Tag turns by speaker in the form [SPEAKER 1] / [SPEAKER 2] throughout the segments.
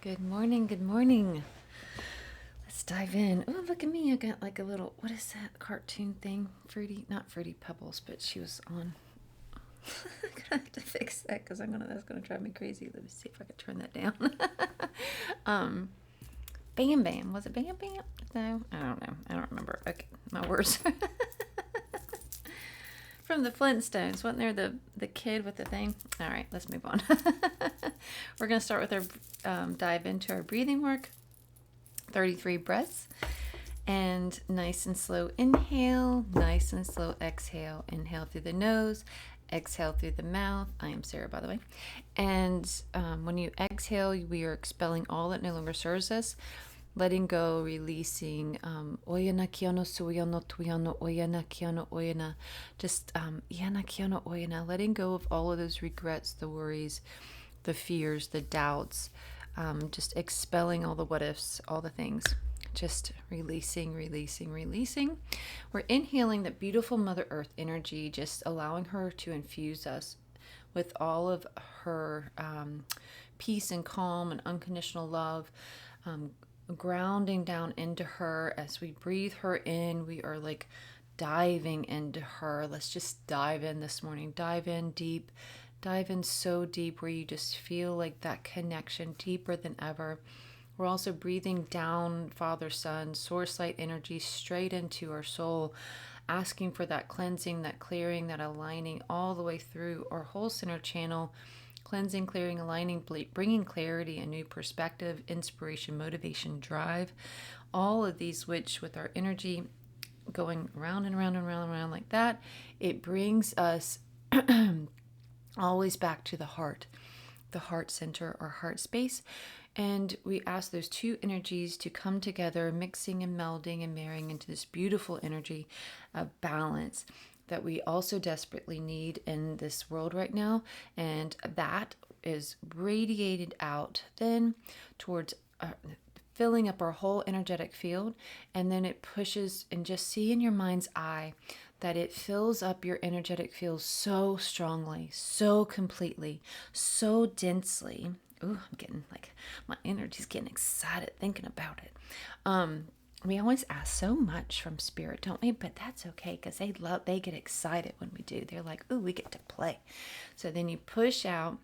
[SPEAKER 1] Good morning, good morning. Let's dive in. Oh, look at me. I got like a little, what is that cartoon thing? Fruity, not Fruity Pebbles, but she was on. I'm gonna have to fix that because that's gonna drive me crazy. Let me see if I can turn that down. Bam Bam. Was it Bam Bam? No, I don't know. I don't remember. Okay, my words. From the Flintstones. Wasn't there the kid with the thing? All right, let's move on. We're going to start with our dive into our breathing work. 33 breaths. And nice and slow inhale, nice and slow exhale. Inhale through the nose, exhale through the mouth. I am Sarah, by the way. And when you exhale, we are expelling all that no longer serves us. Letting go, releasing oyana kiano suyano tuyano oyana kiano oyana. Just iana kiano oyana. Letting go of all of those regrets, the worries, the fears, the doubts. Just expelling all the what ifs, all the things. Just releasing, releasing, releasing. We're inhaling that beautiful Mother Earth energy, just allowing her to infuse us with all of her peace and calm and unconditional love. Grounding down into her as we breathe her in. We are like diving into her. Let's just dive in this morning. Dive in deep. Dive in so deep where you just feel like that connection deeper than ever. We're also breathing down Father, Son, Source Light energy straight into our soul, asking for that cleansing, that clearing, that aligning all the way through our whole center channel. Cleansing, clearing, aligning, bringing clarity, a new perspective, inspiration, motivation, drive. All of these, which with our energy going around and around and around and around like that, it brings us always back to the heart center or heart space. And we ask those two energies to come together, mixing and melding and marrying into this beautiful energy of balance that we also desperately need in this world right now. And that is radiated out then towards filling up our whole energetic field. And then it pushes, and just see in your mind's eye that it fills up your energetic field so strongly, so completely, so densely. Ooh, I'm getting like, my energy's getting excited thinking about it. We always ask so much from spirit, don't we? But that's okay, because they get excited when we do. They're like, ooh, we get to play. So then you push out,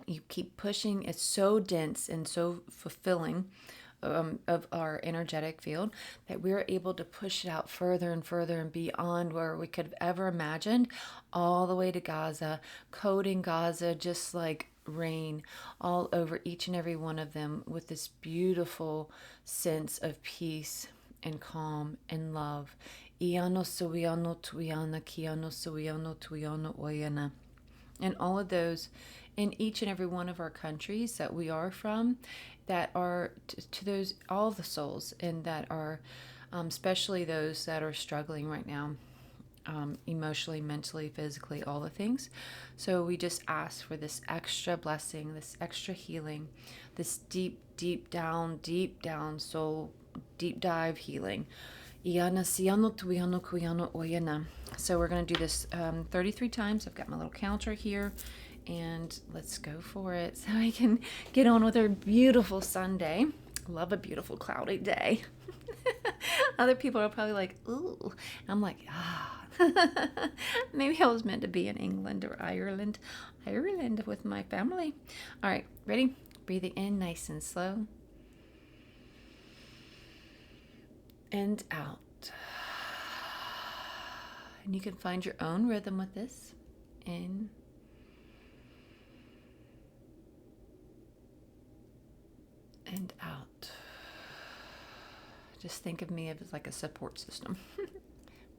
[SPEAKER 1] you keep pushing. It's so dense and so fulfilling of our energetic field that we're able to push it out further and further and beyond where we could have ever imagined, all the way to Gaza, coating Gaza just like rain all over each and every one of them with this beautiful sense of peace and calm and love. Iano suiano tuiana kiano suiano tuiano oyana. And all of those in each and every one of our countries that we are from, that are to those, all the souls, and that are especially those that are struggling right now, emotionally, mentally, physically, all the things. So we just ask for this extra blessing, this extra healing, this deep down soul, deep dive healing. So we're going to do this 33 times. I've got my little counter here, and let's go for it so I can get on with our beautiful Sunday. Love a beautiful cloudy day. Other people are probably like, ooh. I'm like, maybe I was meant to be in England or Ireland with my family. All right, ready? Breathing in nice and slow. And out. And you can find your own rhythm with this. In and out. Just think of me as like a support system.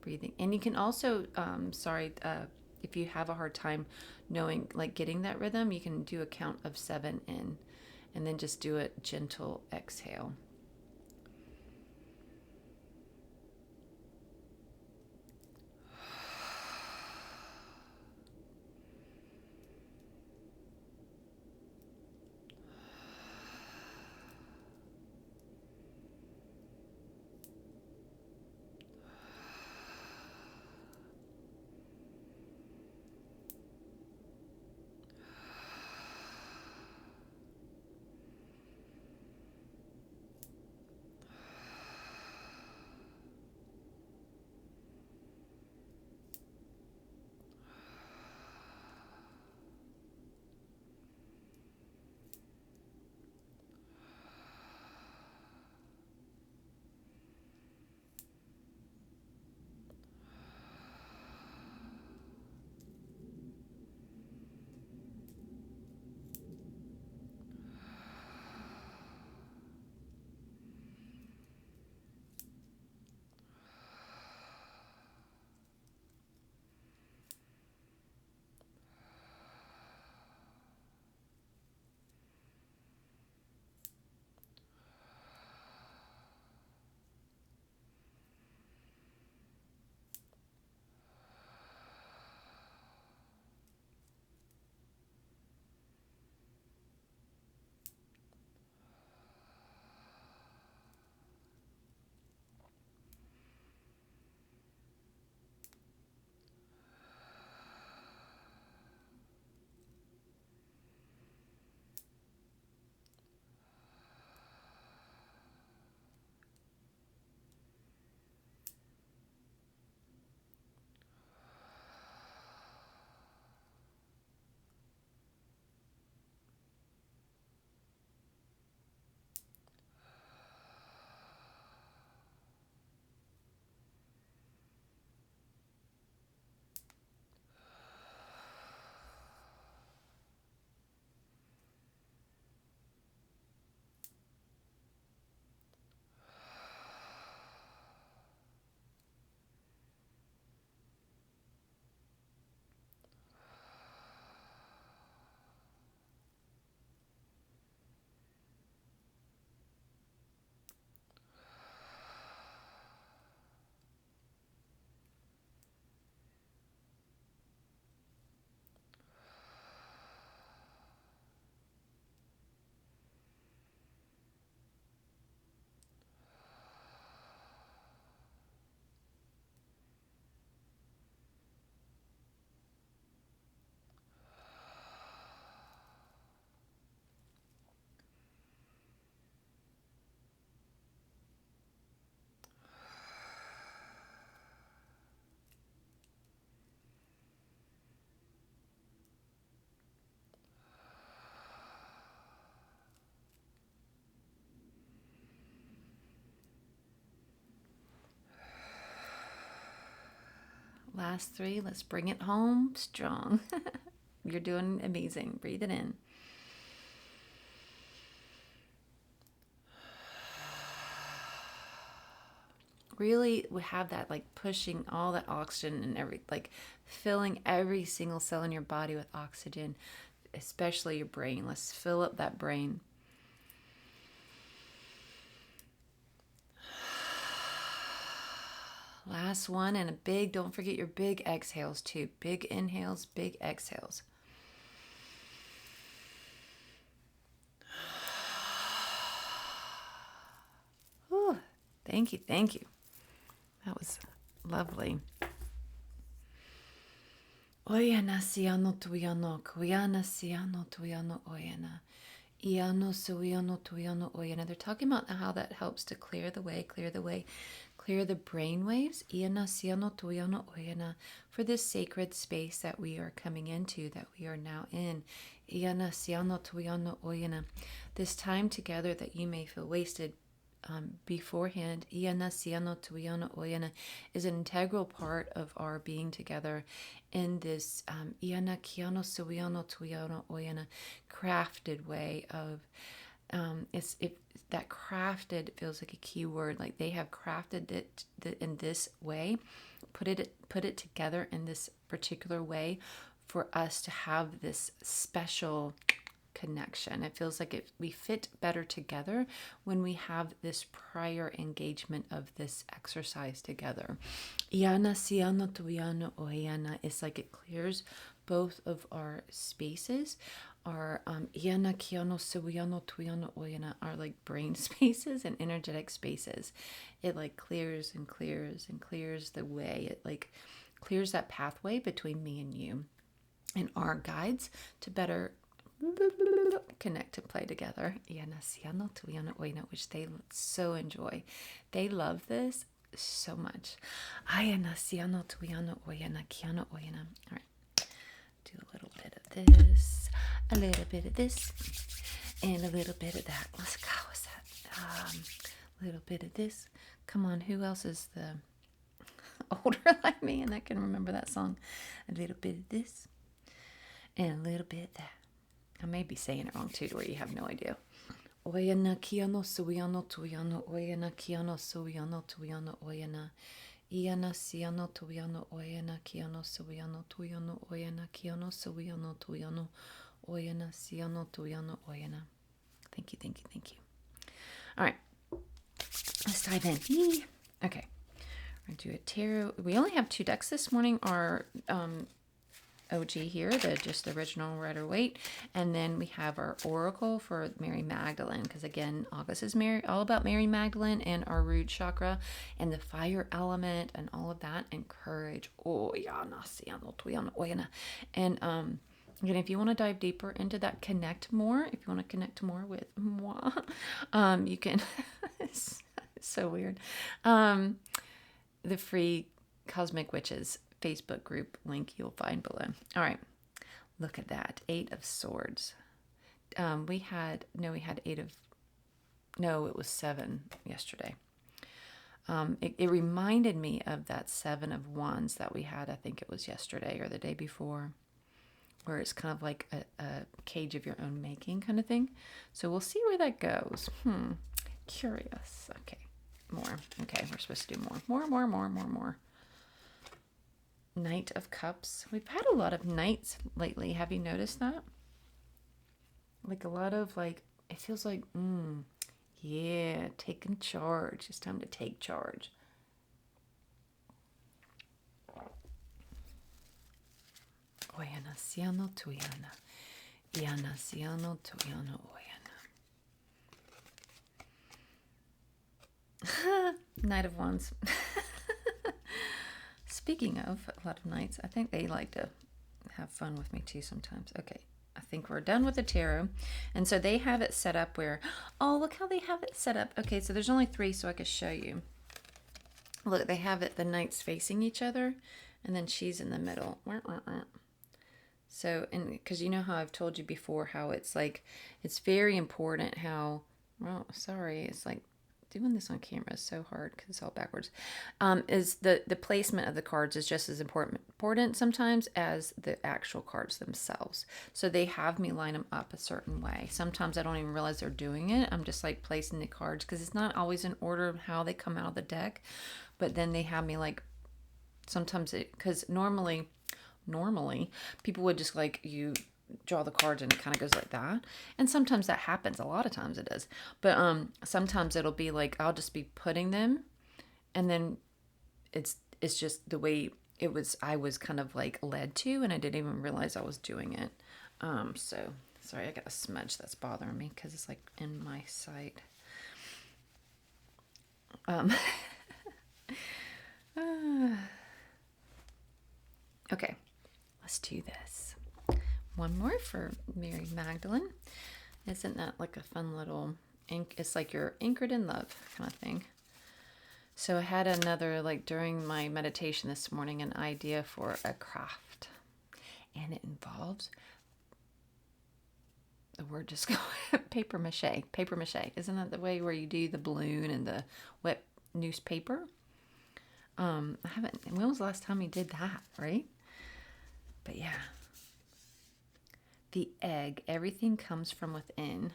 [SPEAKER 1] Breathing. And you can also, if you have a hard time knowing, like getting that rhythm, you can do a count of 7 in, and then just do a gentle exhale. last 3. Let's bring it home strong. You're doing amazing. Breathe it in. Really, we have that like pushing all that oxygen and like filling every single cell in your body with oxygen, especially your brain. Let's fill up that brain. Last one, and don't forget your big exhales too. Big inhales, big exhales. Whew. Thank you, thank you. That was lovely. Oyana siano tuyano, kuyana siano tuyano oyana. Iano suiano tuyano oyana. They're talking about how that helps to clear the way, clear the brain waves. Iana siano tuyano oyana. For this sacred space that we are coming into, that we are now in. Iana siano tuyano oyana. This time together that you may feel wasted beforehand, Iana siano tuyano oyana, is an integral part of our being together in this Iana kiano suiano tuyano oyana crafted way of that crafted feels like a key word. Like they have crafted it in this way, put it together in this particular way for us to have this special connection. It feels like we fit better together when we have this prior engagement of this exercise together. Iana siano tuyano oyana. It's like it clears both of our spaces. Our iana kiano suiano tuyano oyana are like brain spaces and energetic spaces. It like clears and clears and clears the way. It like clears that pathway between me and you and our guides to better connect and play together. Which they so enjoy. They love this so much. All right. Do a little bit of this, a little bit of this, and a little bit of that. Let's go. What's that? A little bit of this. Come on, who else is the older like me and I can remember that song? A little bit of this, and a little bit of that. I may be saying it wrong too, to where you have no idea. Oyana kiano suiano tuyano oyana kiano suiano tuyano oyana. Iana siano tuyano oyana kiano suiano tuyano oyana kiano suiano tuyano oyana siano tuyano oyana. Thank you, thank you, thank you. All right, let's dive in. Okay, we're going to do a tarot. We only have 2 decks this morning. Our OG here, just the original Rider-Waite, and then we have our Oracle for Mary Magdalene, because again, August is all about Mary Magdalene and our root chakra and the fire element and all of that, and courage. And again, if you want to dive deeper into that, connect more. If you want to connect more with moi, you can. It's so weird. The free Cosmic Witches Facebook group link you'll find below. All right, look at that. 8 of Swords. We had 8 of, no, it was 7 yesterday. It reminded me of that 7 of Wands that we had, I think it was yesterday or the day before, where it's kind of like a cage of your own making kind of thing. So we'll see where that goes. Curious. Okay, more. Okay, we're supposed to do more. Knight of Cups. We've had a lot of knights lately. Have you noticed that? Like a lot of like, it feels like, yeah, taking charge. It's time to take charge. Oyana siano tuyana. Iana siano tuyana oyana. Knight of Wands. Speaking of a lot of knights, I think they like to have fun with me too sometimes. Okay, I think we're done with the tarot. And so they have it set up where, oh, look how they have it set up. Okay, so there's only 3, so I can show you. Look, they have it, the knights facing each other, and then she's in the middle. So, and because you know how I've told you before how it's like, it's very important how, well, sorry, it's like doing this on camera is so hard because it's all backwards. Is the placement of the cards is just as important sometimes as the actual cards themselves. So they have me line them up a certain way. Sometimes I don't even realize they're doing it. I'm just like placing the cards because it's not always in order of how they come out of the deck. But then they have me like, sometimes because normally people would just like, you draw the cards and it kind of goes like that, and sometimes that happens. A lot of times it does, but sometimes it'll be like I'll just be putting them, and then it's just the way I was kind of like led to, and I didn't even realize I was doing it. So sorry, I got a smudge that's bothering me because it's like in my sight. Okay, let's do this. One more for Mary Magdalene. Isn't that like a fun little ink? It's like you're anchored in love kind of thing. So I had another, like during my meditation this morning, an idea for a craft. And it involves, the word just go, paper mache. Paper mache. Isn't that the way where you do the balloon and the wet newspaper? I haven't, when was the last time you did that, right? But yeah. The egg, everything comes from within.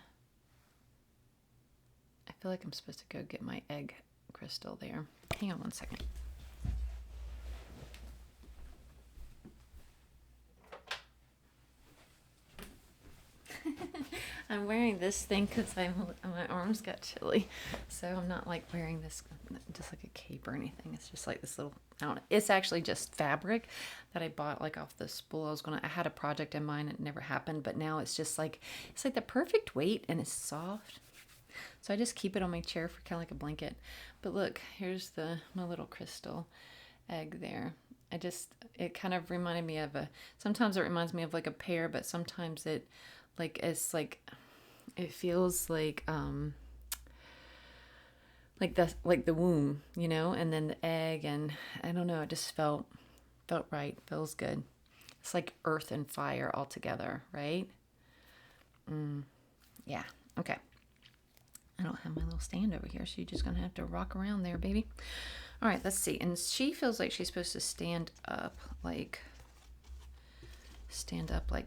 [SPEAKER 1] I feel like I'm supposed to go get my egg crystal there. Hang on one second. I'm wearing this thing because my arms got chilly, so I'm not like wearing this just like a cape or anything. It's just like this little, I don't know. It's actually just fabric that I bought like off the spool. I had a project in mind, it never happened, but now it's just like, it's like the perfect weight and it's soft. So I just keep it on my chair for kind of like a blanket. But look, here's my little crystal egg there. It kind of reminded me of sometimes it reminds me of like a pear, but sometimes it feels like the womb, and then the egg, and I don't know, it just felt right, feels good. It's like earth and fire all together, right? Yeah, okay. I don't have my little stand over here, so you're just gonna have to rock around there, baby. All right, let's see. And she feels like she's supposed to stand up like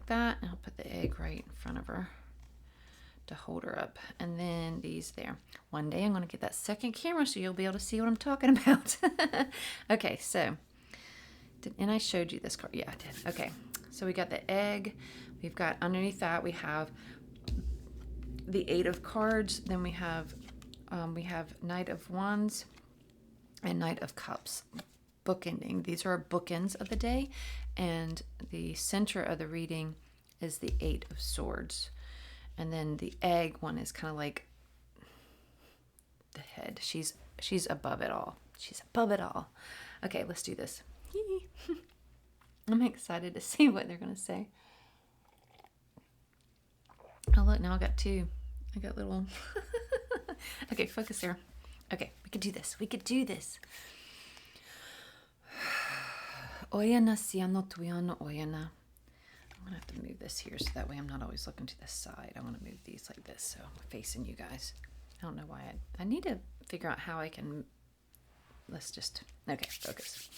[SPEAKER 1] that, and I'll put the egg right in front of her to hold her up, and then these there. One day I'm going to get that second camera so you'll be able to see what I'm talking about. Okay, so and I showed you this card. Yeah, I did. Okay, so we got the egg. We've got underneath that we have the 8 of cards. Then we have Knight of Wands and Knight of Cups. Bookending. These are bookends of the day, and the center of the reading is the 8 of Swords, and then the egg one is kind of like the head. She's above it all. She's above it all. Okay, let's do this. I'm excited to see what they're gonna say. Oh look, now I got 2. I got little. Okay, focus here. Okay, we could do this. Oyana siano tuyano oyana. I'm gonna have to move this here so that way I'm not always looking to the side. I want to move these like this so I'm facing you guys. I don't know why I need to figure out how I can. Let's just focus.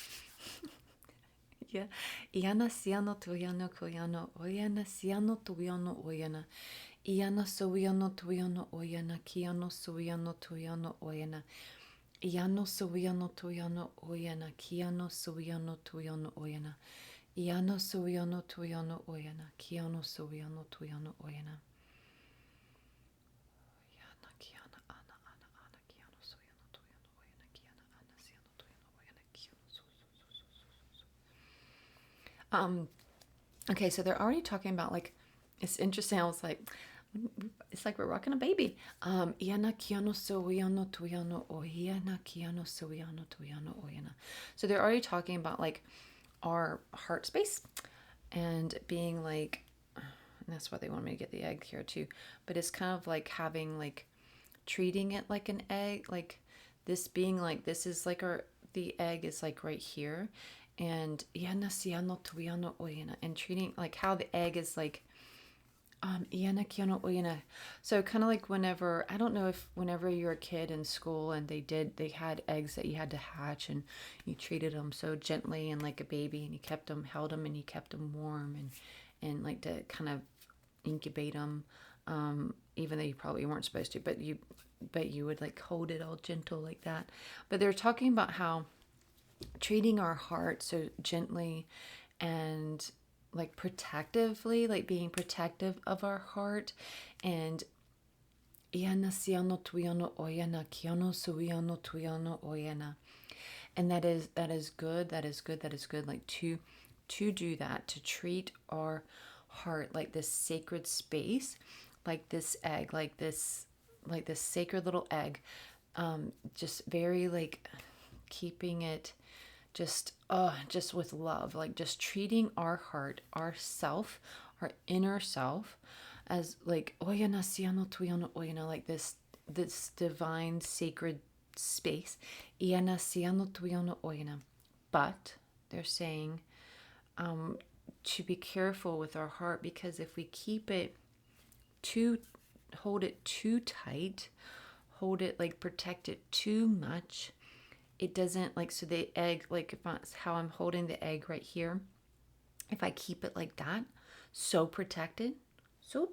[SPEAKER 1] Yeah. Iana siano tuyano koyano oyana siano tuyano oyana. Iana soyano tuyano oyana kiano soyano tuyano oyana. Iano soyano tuyano oyana, kiano soyano tuyano oyana. Iano soyano tuyano oyana, kiano soyano tuyano oyana. Iana kiana ana kiano soyano tuyano oyana, kiana ana siano tuyano oyana, kiano okay, so they're already talking about like, it's interesting. I was like, it's like we're rocking a baby. Iana kiano soyano tuyano oyana, kiano soyano tuyano oyana. So they're already talking about like our heart space and being like, and that's why they want me to get the egg here too. But it's kind of like having like treating it like an egg, like this being like, this is like the egg is like right here, and iana siano tuyano oyana, and treating like how the egg is like Iana Kiono Oyana. So kind of like whenever, I don't know if whenever you're a kid in school and they had eggs that you had to hatch, and you treated them so gently and like a baby, and you kept them, held them, and you kept them warm, and like to kind of incubate them, even though you probably weren't supposed to, but you would like hold it all gentle like that. But they're talking about how treating our heart so gently and like protectively, like being protective of our heart. And and that is good, like to do that, to treat our heart like this sacred space, like this egg, like this sacred little egg, just very like keeping it just with love, like just treating our heart, ourself, our inner self, as like oyana siano tuyano oyana, like this divine sacred space. Iana siano tuyano oyana. But they're saying to be careful with our heart, because if we keep it too, hold it too tight, hold it like protect it too much, it doesn't like, so the egg, like if I, how I'm holding the egg right here, if I keep it like that, so protected, you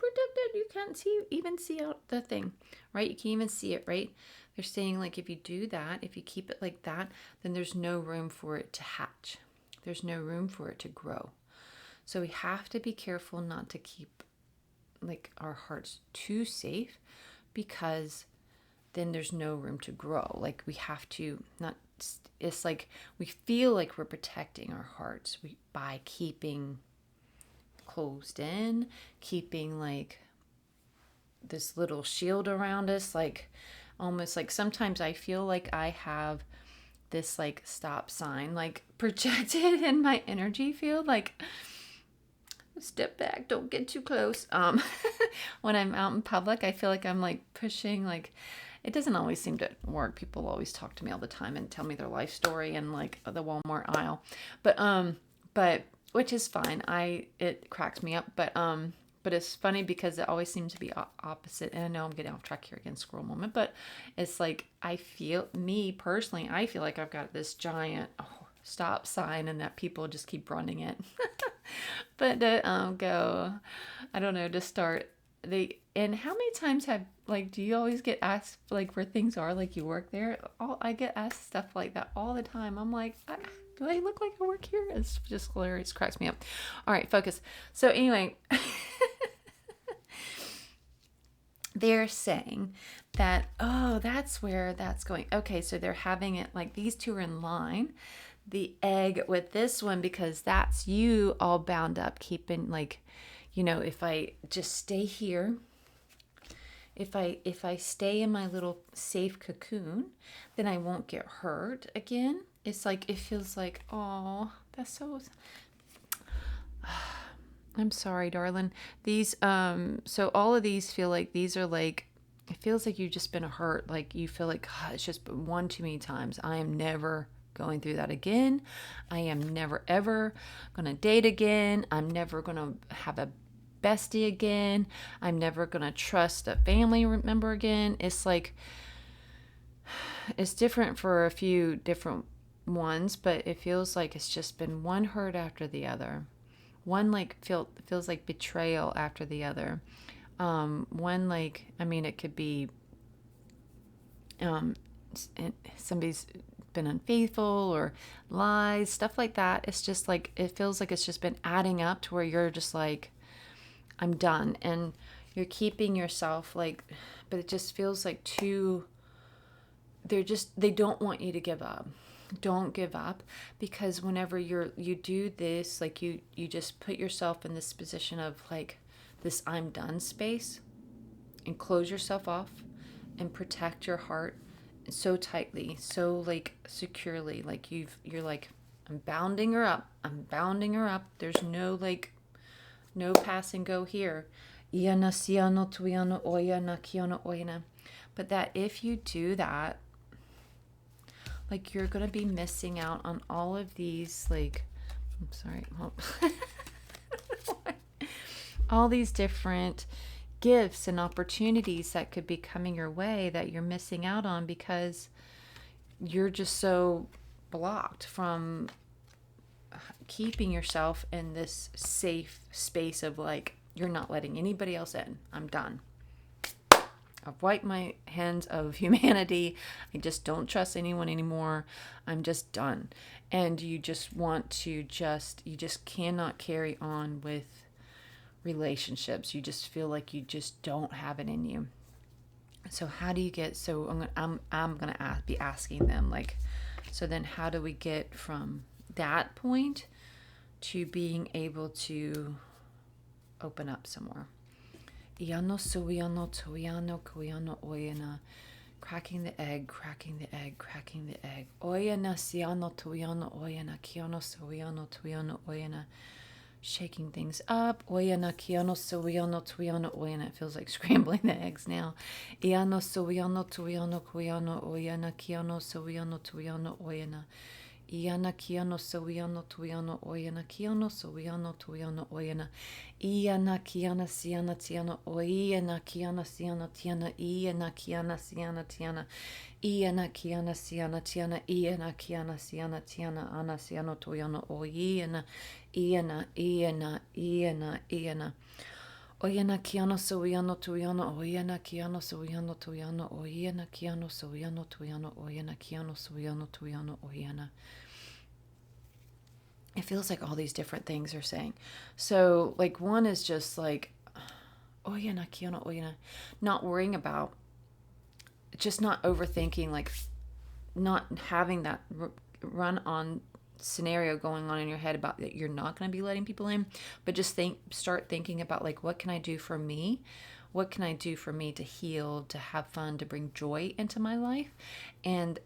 [SPEAKER 1] can't even see out the thing, right? You can't even see it, right? They're saying like if you do that, if you keep it like that, then there's no room for it to hatch, there's no room for it to grow. So we have to be careful not to keep like our hearts too safe, because then there's no room to grow. Like we have to not, it's like we feel like we're protecting our hearts by keeping closed in, keeping like this little shield around us, like almost like sometimes I feel like I have this like stop sign like projected in my energy field, like step back, don't get too close. When I'm out in public, I feel like I'm like pushing, like it doesn't always seem to work. People always talk to me all the time and tell me their life story in like the Walmart aisle, but which is fine. It cracks me up, but it's funny because it always seems to be opposite. And I know I'm getting off track here again, squirrel moment, but it's like me personally, I feel like I've got this giant stop sign, and that people just keep running it. But to go, I don't know, to start and how many times do you always get asked like where things are, like you work there? I get asked stuff like that all the time. I'm like, do I look like I work here? It's just hilarious, cracks me up. All right, focus. So anyway, they're saying that, oh, that's where that's going. Okay, so they're having it like these two are in line, the egg with this one, because that's you all bound up, keeping like, if I just stay here, if I stay in my little safe cocoon, then I won't get hurt again. It's like, it feels like, oh, that's so, I'm sorry, darling. These, so all of these feel like these are like, it feels like you've just been hurt. Like you feel like, God, it's just been one too many times. I am never going through that again. I am never, ever going to date again. I'm never going to have a bestie again. I'm never going to trust a family member again. It's like, it's different for a few different ones, but it feels like it's just been one hurt after the other. One like feels like betrayal after the other. One like, I mean, it could be somebody's been unfaithful or lies, stuff like that. It's just like, it feels like it's just been adding up to where you're just like, I'm done. And you're keeping yourself like, but it just feels like they don't want you to give up. Don't give up, because whenever you do this, like you just put yourself in this position of like this I'm done space, and close yourself off and protect your heart so tightly, so like securely, like you're like, I'm bounding her up. There's no like, no pass and go here. But that if you do that, like you're going to be missing out on all of these, like, I'm sorry, all these different gifts and opportunities that could be coming your way that you're missing out on because you're just so blocked from keeping yourself in this safe space of like, you're not letting anybody else in. I'm done. I've wiped my hands of humanity. I just don't trust anyone anymore. I'm just done. And you just want to you just cannot carry on with relationships. You just feel like you just don't have it in you. So how do you get, so I'm going to be asking them like, so then how do we get from that point to being able to open up some more? Iano suiano tuiano kuiano oyana. Cracking the egg, cracking the egg, cracking the egg. Oyana siano tuiano oyana. Kiano suiano tuiano oyana. Shaking things up. Oyana kiano suiano tuiano oyana. It feels like scrambling the eggs now. Iano suiano tuiano kuiano oyana. Kiano suiano tuiano oyana. Iana kiano sawiano tuiano oyana kiano sawiano tuiano oyana. Iana kiana siana tiana oyana kiana siana tiana iana kiana siana tiana iana kiana siana tiana iana kiana siana tiana ana siano tuiano oyana iana iana iana iana. Oyana kiano sawiano tuiano oyana kiano sawiano tuiano oyana kiano sawiano tuiano oyana kiano sawiano tuiano oyana. It feels like all these different things are saying. So like one is just like, oyana kiano oyana, not worrying about, just not overthinking, like not having that run on scenario going on in your head about that you're not going to be letting people in, but just start thinking about like, what can I do for me? What can I do for me to heal, to have fun, to bring joy into my life? And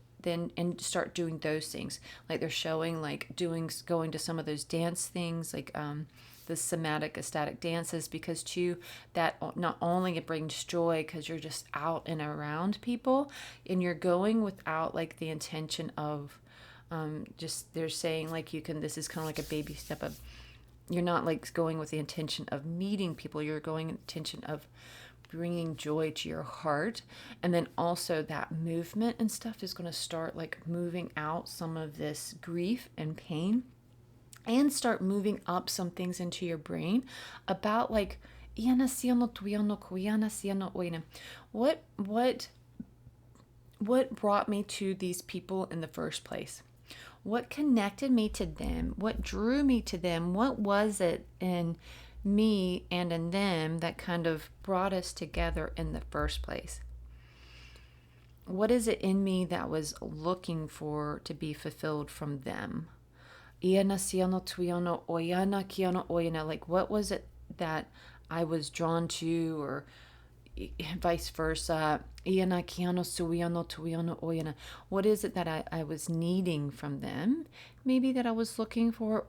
[SPEAKER 1] start doing those things. Like they're showing like going to some of those dance things, like the somatic ecstatic dances, because too, that not only it brings joy because you're just out and around people and you're going without like the intention of just, they're saying like you can, this is kind of like a baby step of, you're not like going with the intention of meeting people, you're going with the intention of bringing joy to your heart. And then also that movement and stuff is going to start like moving out some of this grief and pain, and start moving up some things into your brain about like what brought me to these people in the first place? What connected me to them? What drew me to them? What was it in me and in them that kind of brought us together in the first place? What is it in me that was looking for to be fulfilled from them? Like what was it that I was drawn to, or vice versa? What is it that I was needing from them? Maybe that I was looking for.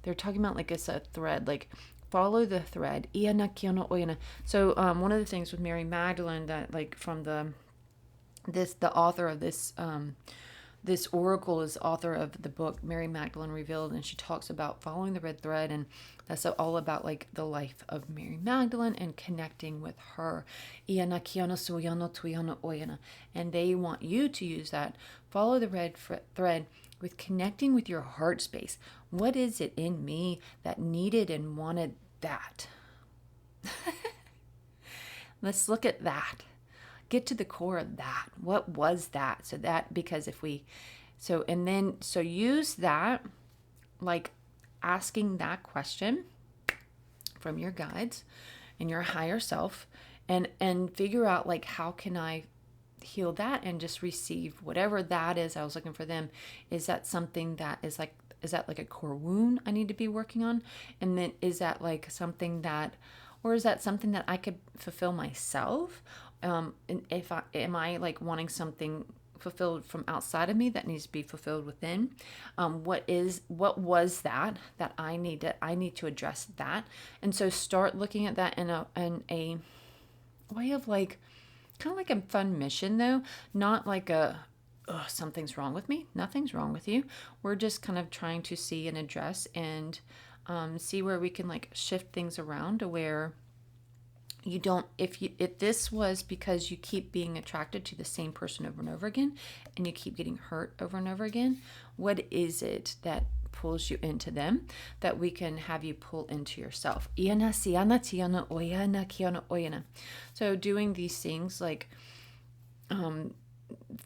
[SPEAKER 1] They're talking about like it's a thread, like follow the thread. So one of the things with Mary Magdalene that like from the author of this oracle is author of the book Mary Magdalene Revealed, and she talks about following the red thread, and that's all about like the life of Mary Magdalene and connecting with her. And they want you to use that, follow the red thread with connecting with your heart space. What is it in me that needed and wanted that? Let's look at that. Get to the core of that. What was that? So use that, like asking that question from your guides and your higher self, and figure out like, how can I heal that and just receive whatever that is. I was looking for them. Is that something that is that like a core wound I need to be working on? And then is that like something that, or is that something that I could fulfill myself? And am I like wanting something fulfilled from outside of me that needs to be fulfilled within? What was that I need to address that? And so start looking at that in a way of like, kind of like a fun mission though, not like a oh, something's wrong with me. Nothing's wrong with you. We're just kind of trying to see and address and see where we can like shift things around to where you don't, if this was because you keep being attracted to the same person over and over again and you keep getting hurt over and over again, what is it that pulls you into them that we can have you pull into yourself? So doing these things like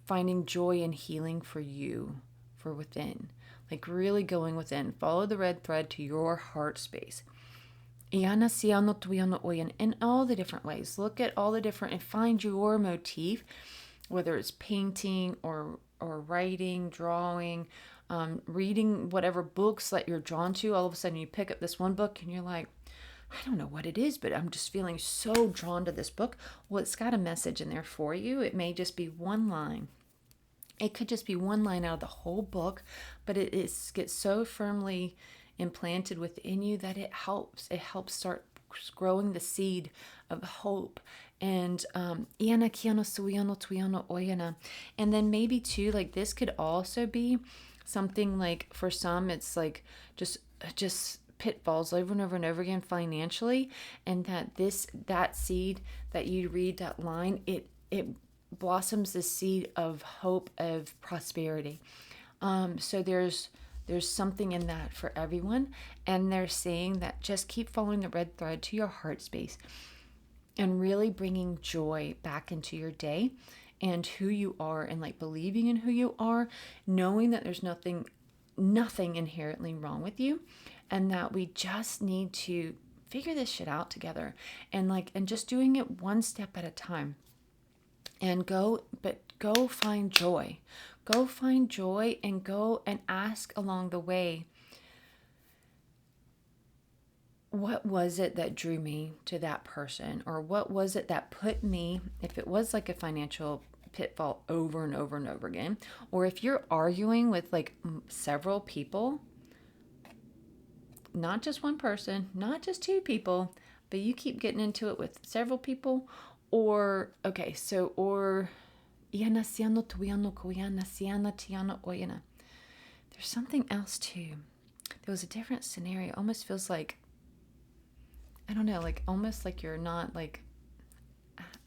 [SPEAKER 1] finding joy and healing for you, for within, like really going within, follow the red thread to your heart space. In all the different ways, look at all the different and find your motif, whether it's painting or writing, drawing, reading whatever books that you're drawn to. All of a sudden you pick up this one book and you're like, I don't know what it is, but I'm just feeling so drawn to this book. Well, it's got a message in there for you. It may just be one line. It could just be one line out of the whole book, but gets so firmly implanted within you that it helps start growing the seed of hope. And and then maybe too, like this could also be something like, for some it's like just pitfalls over and over and over again financially, and that seed that you read, that line, it blossoms the seed of hope, of prosperity. So there's something in that for everyone. And they're saying that just keep following the red thread to your heart space and really bringing joy back into your day and who you are, and like believing in who you are, knowing that there's nothing inherently wrong with you, and that we just need to figure this shit out together, and just doing it one step at a time. And go find joy. Go find joy and go and ask along the way, what was it that drew me to that person? Or what was it that put me, if it was like a financial pitfall over and over and over again, or if you're arguing with like several people, not just one person, not just two people, but you keep getting into it with several people, or there's something else too. There was a different scenario. It almost feels like, I don't know, like almost like you're not like,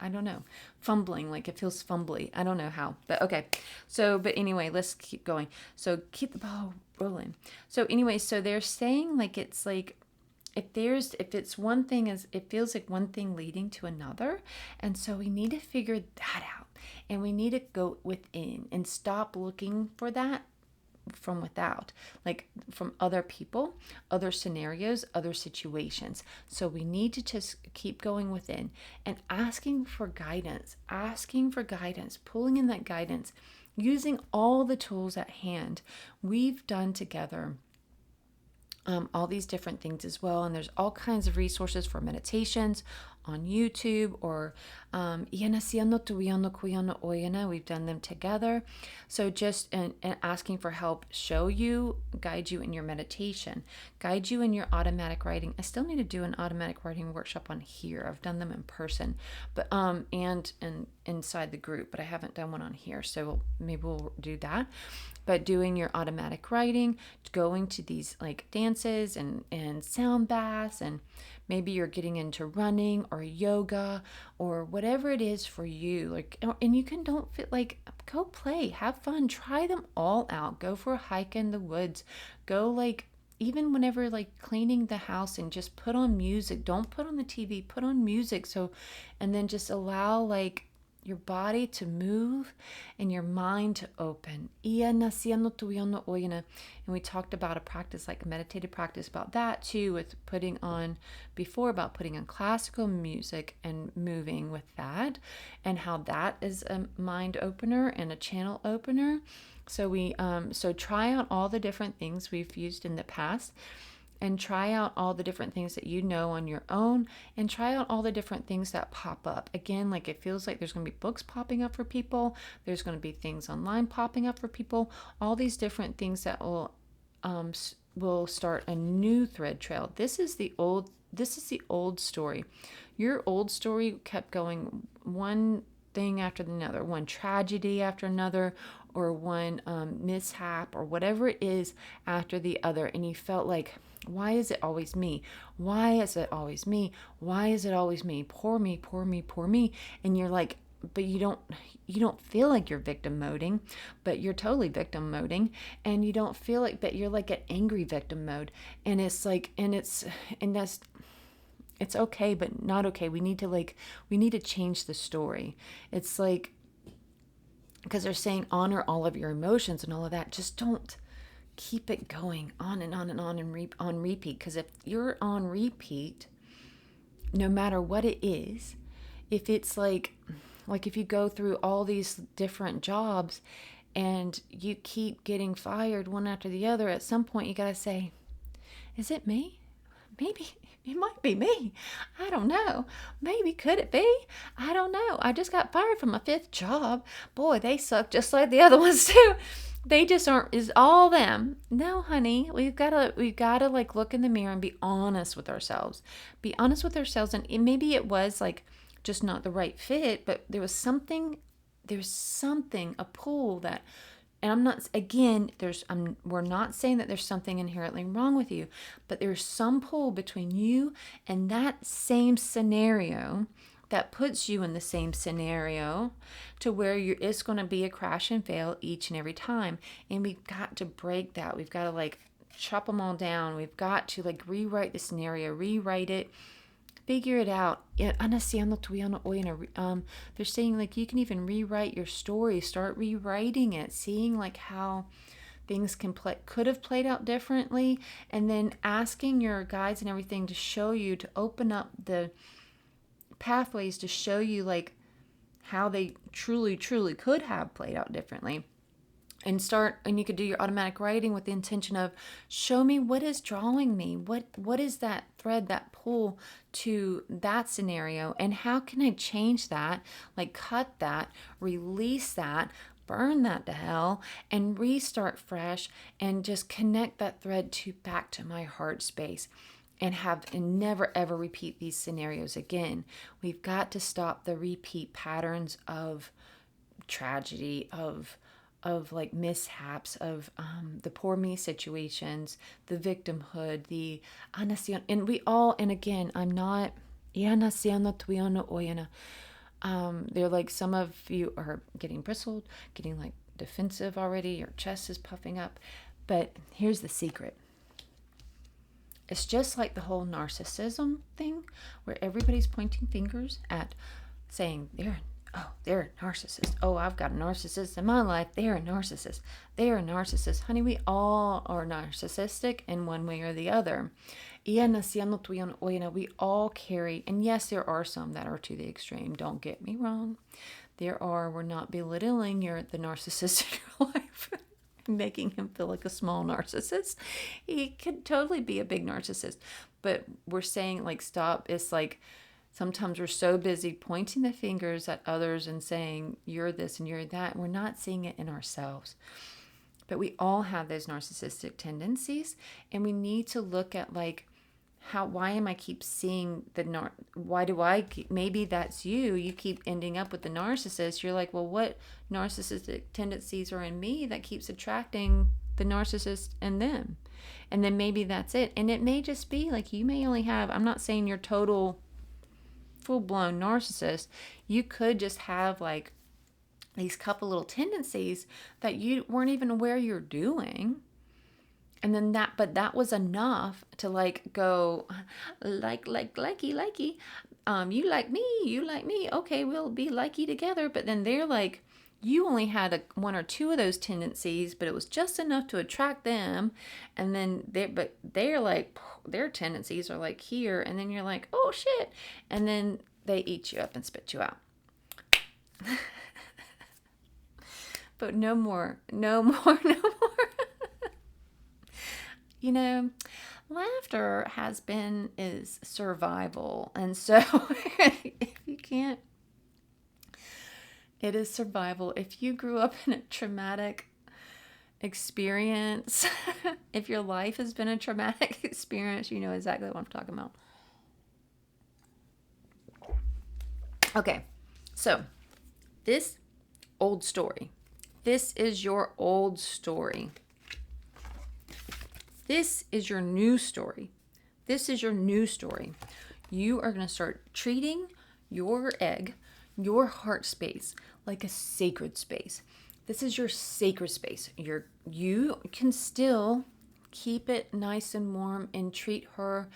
[SPEAKER 1] I don't know, fumbling, like it feels fumbly. I don't know how, but okay. So, but anyway, let's keep going. So keep the ball rolling. So anyway, so they're saying like, it's like, if it's one thing, it feels like one thing leading to another. And so we need to figure that out, and we need to go within and stop looking for that from without, like from other people, other scenarios, other situations. So we need to just keep going within and asking for guidance, pulling in that guidance, using all the tools at hand. We've done together all these different things as well, and there's all kinds of resources for meditations on YouTube, or we've done them together. So just and asking for help, guide you in your meditation, guide you in your automatic writing. I still need to do an automatic writing workshop on here. I've done them in person, but and inside the group, but I haven't done one on here, so maybe we'll do that. But doing your automatic writing, going to these like dances and sound baths, and maybe you're getting into running or yoga or whatever it is for you. Like, and you don't feel like, go play, have fun, try them all out. Go for a hike in the woods. Go like, even whenever like cleaning the house, and just put on music. Don't put on the TV, put on music. So, and then just allow like your body to move and your mind to open. And we talked about a practice, like a meditative practice, about that too, with putting on classical music and moving with that, and how that is a mind opener and a channel opener. So we so try out all the different things we've used in the past, and try out all the different things that you know on your own, and try out all the different things that pop up. Again, like it feels like there's going to be books popping up for people. There's going to be things online popping up for people. All these different things that will start a new thread trail. This is the old story. Your old story kept going one thing after another, one tragedy after another, or one mishap or whatever it is after the other, and you felt like, why is it always me? Why is it always me? Why is it always me? Poor me, poor me, poor me. And you're like, but you don't feel like you're victim moding, but you're totally victim moding, and you don't feel like, but you're like at angry victim mode. And it's like, and that's, it's okay, but not okay. We need to change the story. It's like, because they're saying honor all of your emotions and all of that. Just don't keep it going on and on and on and on repeat. Because if you're on repeat, no matter what it is, if it's like if you go through all these different jobs and you keep getting fired one after the other, at some point you got to say, is it me? Maybe it might be me. I don't know. Maybe could it be? I don't know. I just got fired from my 5th job. Boy, they suck just like the other ones too. They just aren't, is all them. No, honey, we've got to like look in the mirror and be honest with ourselves. Be honest with ourselves. And maybe it was like just not the right fit, but there's something, a pull that, and I'm not, again, we're not saying that there's something inherently wrong with you, but there's some pull between you and that same scenario that puts you in the same scenario to where it's going to be a crash and fail each and every time. And we've got to break that. We've got to like chop them all down. We've got to like rewrite the scenario, rewrite it, figure it out. They're saying like you can even rewrite your story, start rewriting it, seeing like how things could have played out differently, and then asking your guides and everything to show you, to open up the pathways to show you like how they truly could have played out differently. And you could do your automatic writing with the intention of, show me what is drawing me, what is that thread, that pull to that scenario, and how can I change that, like cut that, release that, burn that to hell, and restart fresh, and just connect that thread back to my heart space. And never ever repeat these scenarios again. We've got to stop the repeat patterns of tragedy, of like mishaps, of the poor me situations, the victimhood, the anacion, and again, I'm not, they're like, some of you are getting bristled, getting like defensive already, your chest is puffing up, but here's the secret. It's just like the whole narcissism thing, where everybody's pointing fingers at saying they're a narcissist. Oh, I've got a narcissist in my life. They're a narcissist. They're a narcissist. Honey, we all are narcissistic in one way or the other. We all carry, and yes, there are some that are to the extreme. Don't get me wrong. We're not belittling the narcissist in your life. Making him feel like a small narcissist. He could totally be a big narcissist, but we're saying like, stop. It's like sometimes we're so busy pointing the fingers at others and saying you're this and you're that, and we're not seeing it in ourselves. But we all have those narcissistic tendencies, and we need to look at like, why am I keep seeing maybe that's you keep ending up with the narcissist. You're like, well, what narcissistic tendencies are in me that keeps attracting the narcissist in them? And then maybe that's it. And it may just be like, you may only have, I'm not saying you're total full-blown narcissist. You could just have like these couple little tendencies that you weren't even aware you're doing. And then that was enough to like go likey. You like me. Okay, we'll be likey together. But then they're like, you only had one or two of those tendencies, but it was just enough to attract them. And then they're like, their tendencies are like here. And then you're like, oh shit. And then they eat you up and spit you out. But no more. Laughter is survival. And so if you can't, it is survival. If you grew up in a traumatic experience, if your life has been a traumatic experience, you know exactly what I'm talking about. Okay, so this old story This is your old story. This is your new story. This is your new story. You are going to start treating your egg, your heart space, like a sacred space. This is your sacred space. You can still keep it nice and warm and treat her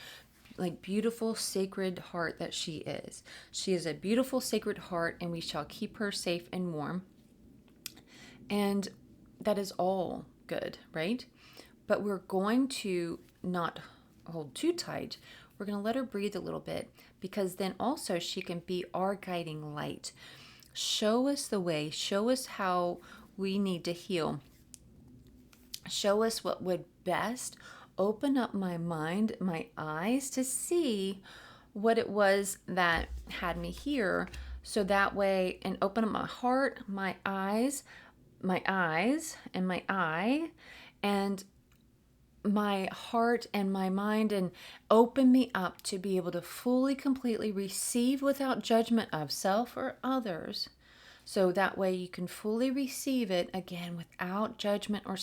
[SPEAKER 1] like beautiful sacred heart that she is. She is a beautiful sacred heart, and we shall keep her safe and warm. And that is all good, right? But we're going to not hold too tight. We're going to let her breathe a little bit, because then also she can be our guiding light. Show us the way. Show us how we need to heal. Show us what would best open up my mind, my eyes, to see what it was that had me here. So that way, and open up my heart, my eyes, and my eye, and my heart and my mind, and open me up to be able to fully, completely receive without judgment of self or others. So that way you can fully receive it, again, without judgment or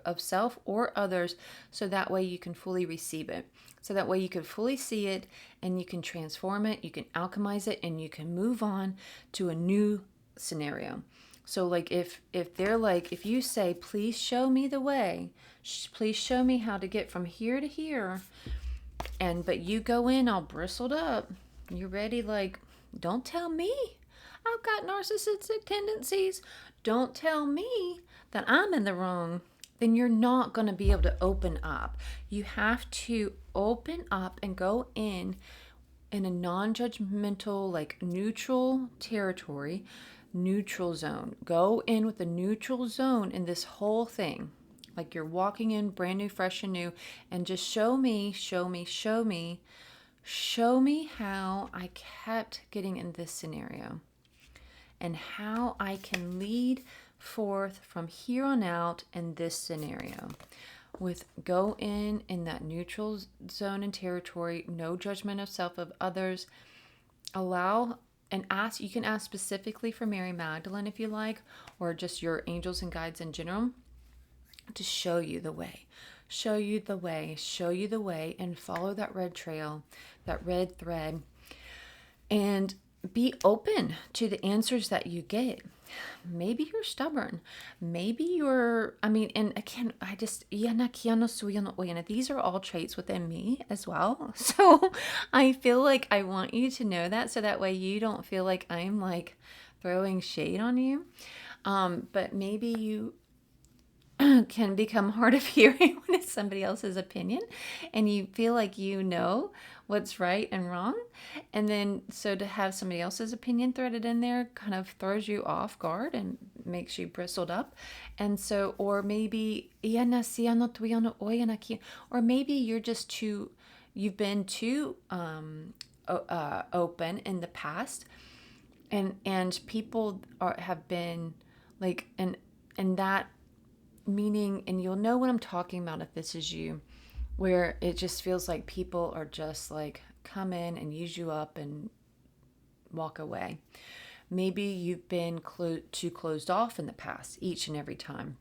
[SPEAKER 1] of self or others. So that way you can fully receive it. So that way you can fully see it, and you can transform it, you can alchemize it, and you can move on to a new scenario. So like if they're like, if you say, please show me the way, please show me how to get from here to here, but you go in all bristled up, you're ready, like, don't tell me I've got narcissistic tendencies, don't tell me that I'm in the wrong, then you're not going to be able to open up. You have to open up and go in a non-judgmental, like neutral territory, neutral zone. Go in with a neutral zone in this whole thing. Like you're walking in brand new, fresh and new, and just show me how I kept getting in this scenario, and how I can lead forth from here on out in this scenario. With go in that neutral zone and territory, no judgment of self, of others. Allow and ask. You can ask specifically for Mary Magdalene if you like, or just your angels and guides in general, to show you the way. Show you the way, and follow that red trail, that red thread, and be open to the answers that you get. Maybe you're stubborn. Maybe you're, and again, these are all traits within me as well. So I feel like I want you to know that, so that way you don't feel like I'm like throwing shade on you. But maybe you can become hard of hearing when it's somebody else's opinion, and you feel like you know what's right and wrong, and then so to have somebody else's opinion threaded in there kind of throws you off guard and makes you bristled up. And so, or maybe or maybe you're just you've been too open in the past, and people have been like, and that meaning, and you'll know what I'm talking about if this is you, where it just feels like people are just like come in and use you up and walk away. Maybe you've been too closed off in the past, each and every time,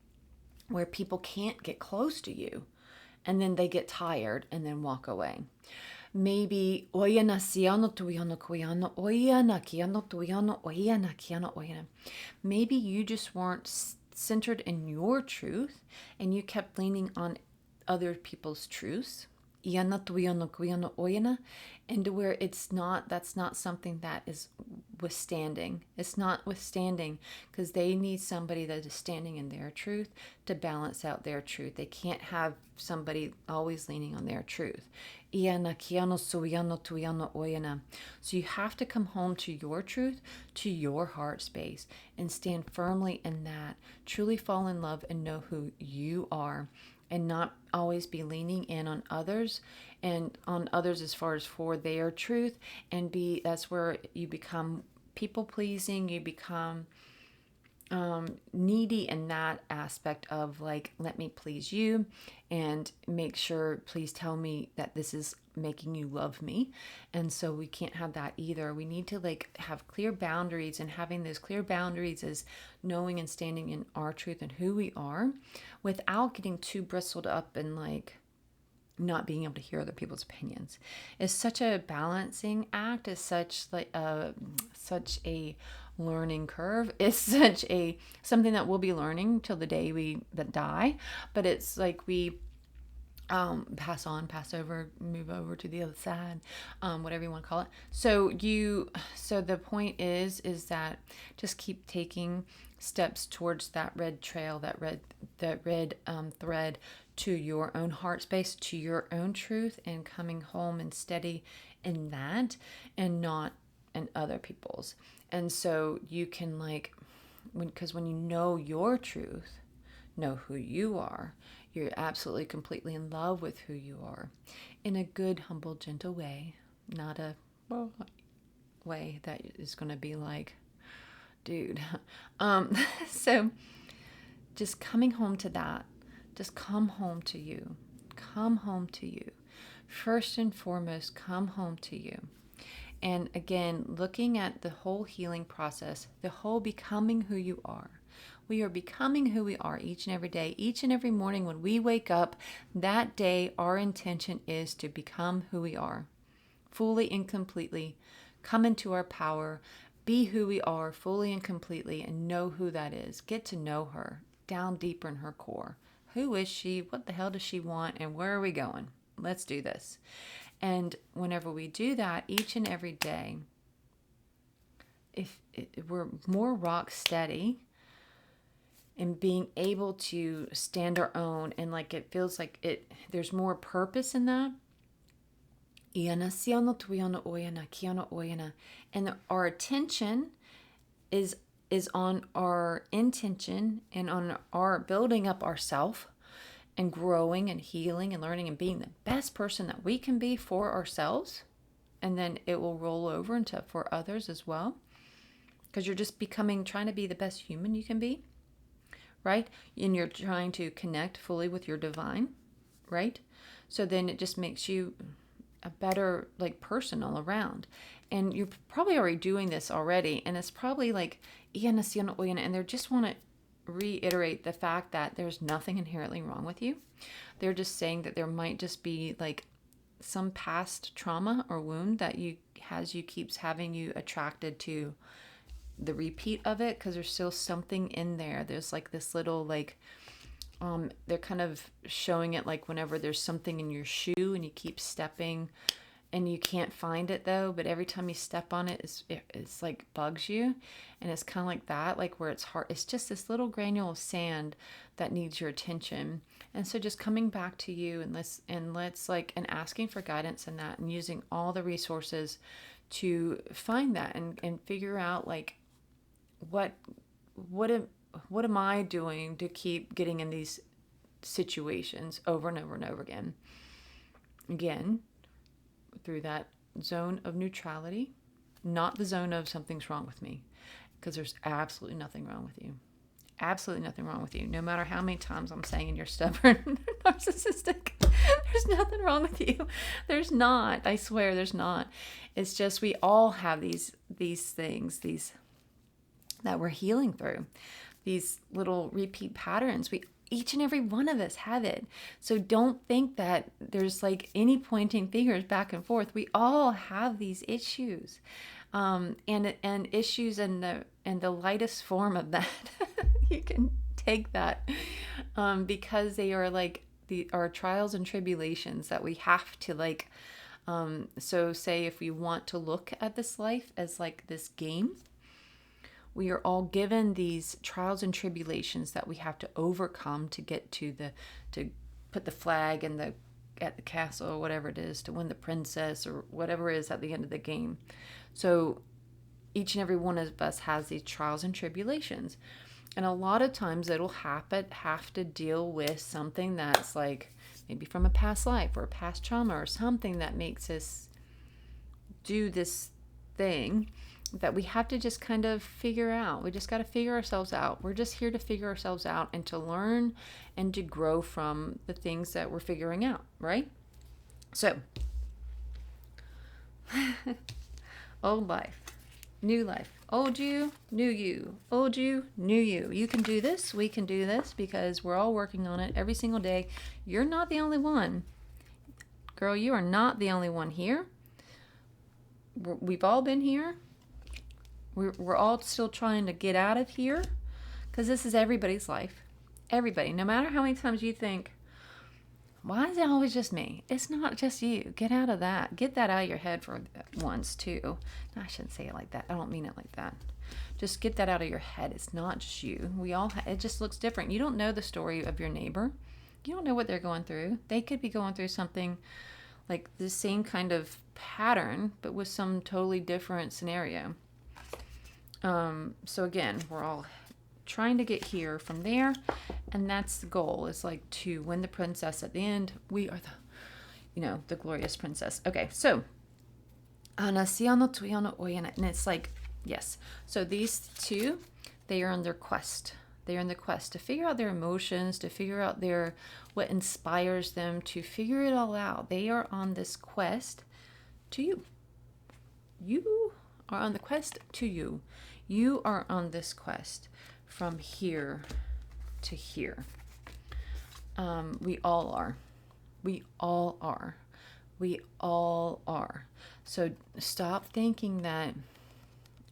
[SPEAKER 1] where people can't get close to you, and then they get tired and then walk away. Maybe maybe you just weren't centered in your truth, and you kept leaning on other people's truths, and to where that's not something that is withstanding. It's not withstanding, because they need somebody that is standing in their truth to balance out their truth. They can't have somebody always leaning on their truth. So you have to come home to your truth, to your heart space, and stand firmly in that. Truly fall in love and know who you are, and not always be leaning in on others, and on others as far as for their truth, and that's where you become people pleasing. You become needy in that aspect of like, let me please you and make sure, please tell me that this is making you love me. And so we can't have that either. We need to like have clear boundaries, and having those clear boundaries is knowing and standing in our truth and who we are without getting too bristled up and like not being able to hear other people's opinions. Is such a balancing act. Is such a learning curve. It's such a something that we'll be learning till the day we die. But it's like we pass on, pass over, move over to the other side, whatever you want to call it. So the point is that just keep taking steps towards that red trail, that red thread to your own heart space, to your own truth, and coming home and steady in that, and not in other people's. And so you can like, because when you know your truth, know who you are, you're absolutely completely in love with who you are, in a good, humble, gentle way, not a way that is going to be like, dude. So just coming home to that, just come home to you. Come home to you. First and foremost, come home to you. And again, looking at the whole healing process, the whole becoming who you are. We are becoming who we are each and every day. Each and every morning when we wake up, that day our intention is to become who we are. Fully and completely. Come into our power. Be who we are fully and completely, and know who that is. Get to know her down deeper in her core. Who is she? What the hell does she want? And where are we going? Let's do this. And whenever we do that each and every day, if we're more rock steady and being able to stand our own, and like it feels like there's more purpose in that. And our attention is on our intention and on our building up ourself and growing and healing and learning and being the best person that we can be for ourselves. And then it will roll over into for others as well. Because you're just trying to be the best human you can be, right? And you're trying to connect fully with your divine, right? So then it just makes you a better like person all around. And you're probably already doing this already. And it's probably like, and they just want to reiterate the fact that there's nothing inherently wrong with you. They're just saying that there might just be like some past trauma or wound that keeps having you attracted to the repeat of it, because there's still something in there. There's like this little like they're kind of showing it like whenever there's something in your shoe and you keep stepping and you can't find it though, but every time you step on it, it's like bugs you. And it's kind of like that, like where it's hard. It's just this little granule of sand that needs your attention. And so just coming back to you and asking for guidance in that, and using all the resources to find that and figure out like what am I doing to keep getting in these situations over and over and over again. Again, through that zone of neutrality, not the zone of something's wrong with me, because there's absolutely nothing wrong with you. Absolutely nothing wrong with you. No matter how many times I'm saying you're stubborn, narcissistic, there's nothing wrong with you. There's not. I swear there's not. It's just we all have these things, that we're healing through. These little repeat patterns. Each and every one of us have it. So don't think that there's like any pointing fingers back and forth. We all have these issues, and issues in the lightest form of that. You can take that, because they are like our trials and tribulations that we have to like. So say if we want to look at this life as like this game, we are all given these trials and tribulations that we have to overcome to get to put the flag at the castle or whatever it is, to win the princess or whatever it is at the end of the game. So each and every one of us has these trials and tribulations. And a lot of times it'll have to deal with something that's like maybe from a past life or a past trauma or something that makes us do this thing that we have to just kind of figure out. We just got to figure ourselves out. We're just here to figure ourselves out and to learn and to grow from the things that we're figuring out, right? So, old life, new life. Old you, new you. Old you, new you. You can do this. We can do this because we're all working on it every single day. You're not the only one. Girl, you are not the only one here. We've all been here. We're all still trying to get out of here because this is everybody's life. Everybody. No matter how many times you think, why is it always just me? It's not just you. Get out of that. Get that out of your head for once, too. No, I shouldn't say it like that. I don't mean it like that. Just get that out of your head. It's not just you. We all, it just looks different. You don't know the story of your neighbor. You don't know what they're going through. They could be going through something like the same kind of pattern, but with some totally different scenario. So again, we're all trying to get here from there, and that's the goal. It's like to win the princess at the end. We are the glorious princess. Okay, so and it's like, yes. So these two, they are on their quest. They are on the quest to figure out their emotions, to figure out what inspires them, to figure it all out. They are on this quest to you. You are on the quest to you. You are on this quest from here to here. We all are. We all are. We all are. So stop thinking that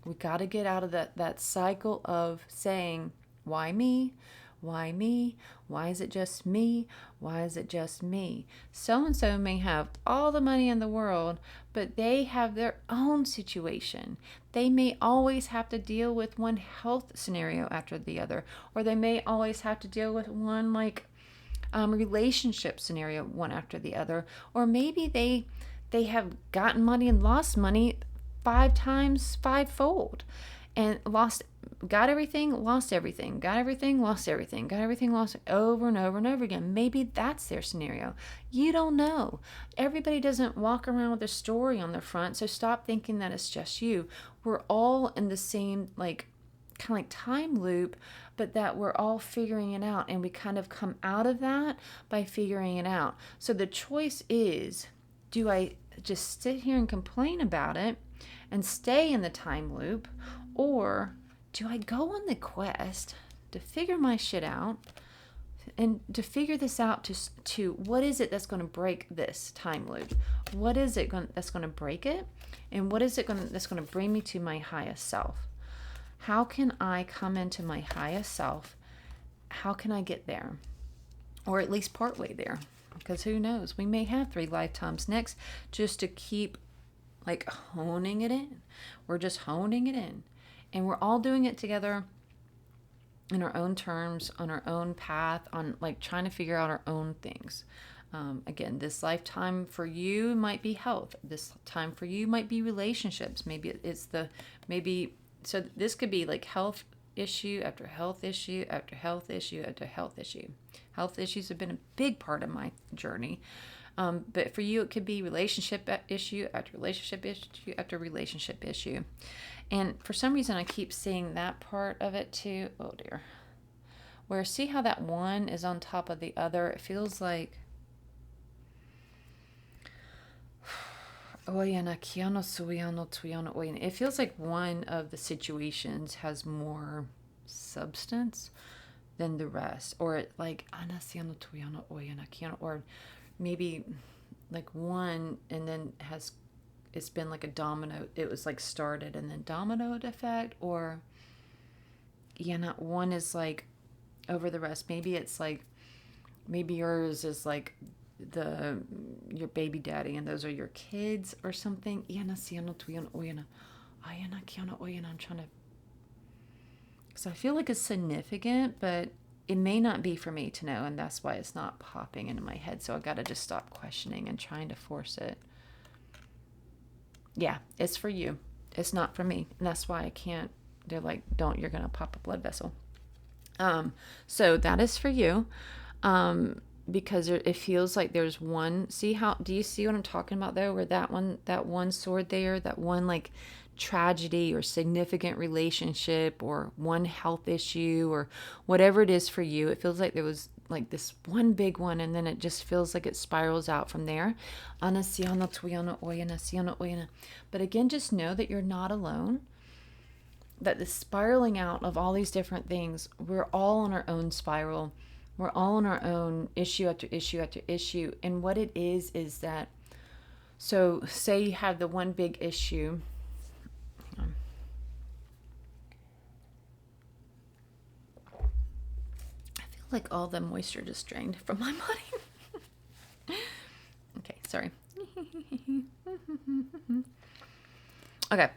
[SPEAKER 1] we got to get out of that cycle of saying, why me? Why me? Why is it just me? Why is it just me? So-and-so may have all the money in the world, but they have their own situation. They may always have to deal with one health scenario after the other, or they may always have to deal with one relationship scenario one after the other, or maybe they have gotten money and lost money 5 times, 5-fold, and got everything, lost everything, got everything, lost everything, got everything, lost over and over and over again. Maybe that's their scenario. You don't know. Everybody doesn't walk around with a story on their front, so stop thinking that it's just you. We're all in the same, kind of like time loop, but that we're all figuring it out, and we kind of come out of that by figuring it out. So the choice is, do I just sit here and complain about it and stay in the time loop, or do I go on the quest to figure my shit out and to figure this out to what is it that's going to break this time loop? What is it that's going to break it? And what is it that's going to bring me to my highest self? How can I come into my highest self? How can I get there? Or at least partway there? Because who knows? We may have 3 lifetimes next, just to keep honing it in. We're just honing it in. And we're all doing it together in our own terms, on our own path, on trying to figure out our own things. Again, this lifetime for you might be health. This time for you might be relationships. So this could be health issue after health issue after health issue after health issue. Health issues have been a big part of my journey. But for you, it could be relationship issue after relationship issue after relationship issue. And for some reason, I keep seeing that part of it too. Oh dear. Where see how that one is on top of the other? It feels like it feels like one of the situations has more substance than the rest. Or or maybe one and then it's been a domino. It was started and then domino effect, or not one is over the rest. Maybe it's maybe yours is your baby daddy and those are your kids or something. I'm trying to, because I feel like it's significant, but it may not be for me to know, and that's why it's not popping into my head. So I got to just stop questioning and trying to force it. Yeah, it's for you. It's not for me. And that's why I can't. They're don't, you're going to pop a blood vessel. So that is for you. because it feels like there's one, do you see what I'm talking about though, where that one sword there, that one like tragedy or significant relationship or one health issue or whatever it is for you, it feels like there was like this one big one, and then it just feels like it spirals out from there. But again, just know that you're not alone, that the spiraling out of all these different things, we're all on our own spiral. We're all on our own issue after issue after issue. And what it is that, so say you have the one big issue. I feel like all the moisture just drained from my body. Okay, sorry. Okay.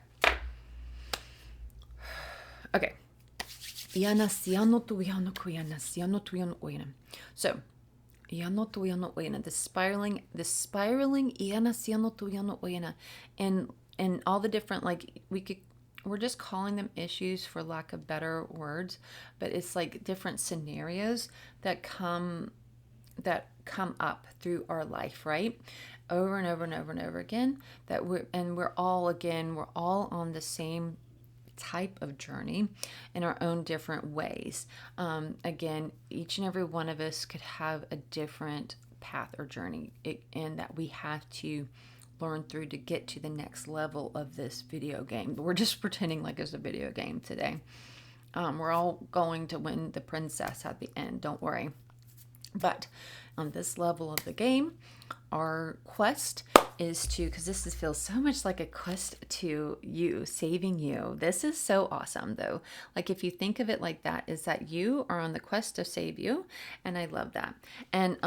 [SPEAKER 1] Okay. So, and all the different, like, we're just calling them issues for lack of better words, but it's like different scenarios that come up through our life, right? Over and over and over and over again, we're all on the same type of journey in our own different ways. Again, each and every one of us could have a different path or journey, and that we have to learn through to get to the next level of this video game. But we're just pretending like it's a video game today. We're all going to win the princess at the end, don't worry. But on this level of the game, our quest is to, because feels so much like a quest to you, saving you. This is so awesome though. Like if you think of it like that, is that you are on the quest to save you. And I love that. And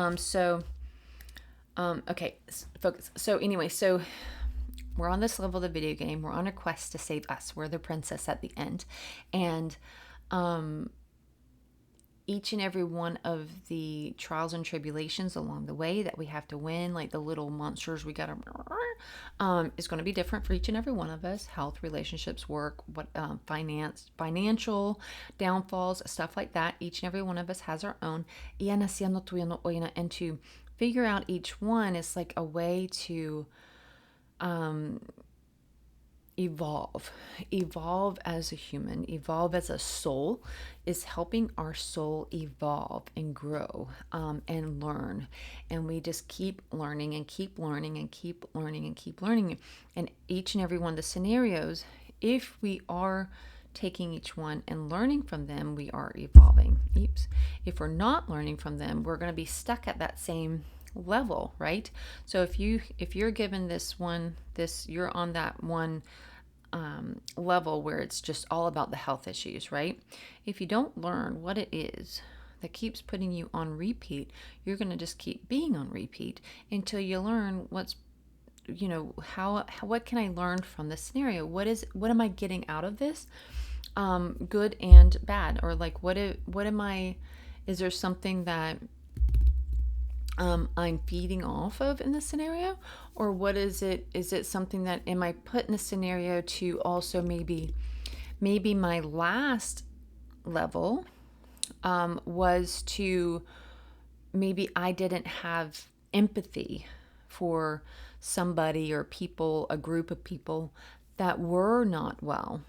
[SPEAKER 1] okay, focus. So anyway, so we're on this level of the video game. We're on a quest to save us. We're the princess at the end. And each and every one of the trials and tribulations along the way that we have to win, like the little monsters we gotta, is going to be different for each and every one of us. Health, relationships, work, financial downfalls, stuff like that. Each and every one of us has our own. And to figure out each one is like a way to evolve as a human, evolve as a soul, is helping our soul evolve and grow, and learn. And we just keep learning and keep learning and keep learning and keep learning. And each and every one of the scenarios, if we are taking each one and learning from them, we are evolving. If we're not learning from them, we're going to be stuck at that same level, right? So if you're given you're on that one level where it's just all about the health issues, right? If you don't learn what it is that keeps putting you on repeat, you're going to just keep being on repeat until you learn what can I learn from this scenario? What am I getting out of this? Good and bad, or like is there something that I'm feeding off of in this scenario? Or what is it? Is it something that, am I put in a scenario to also maybe my last level was to, maybe I didn't have empathy for somebody or people, a group of people that were not well.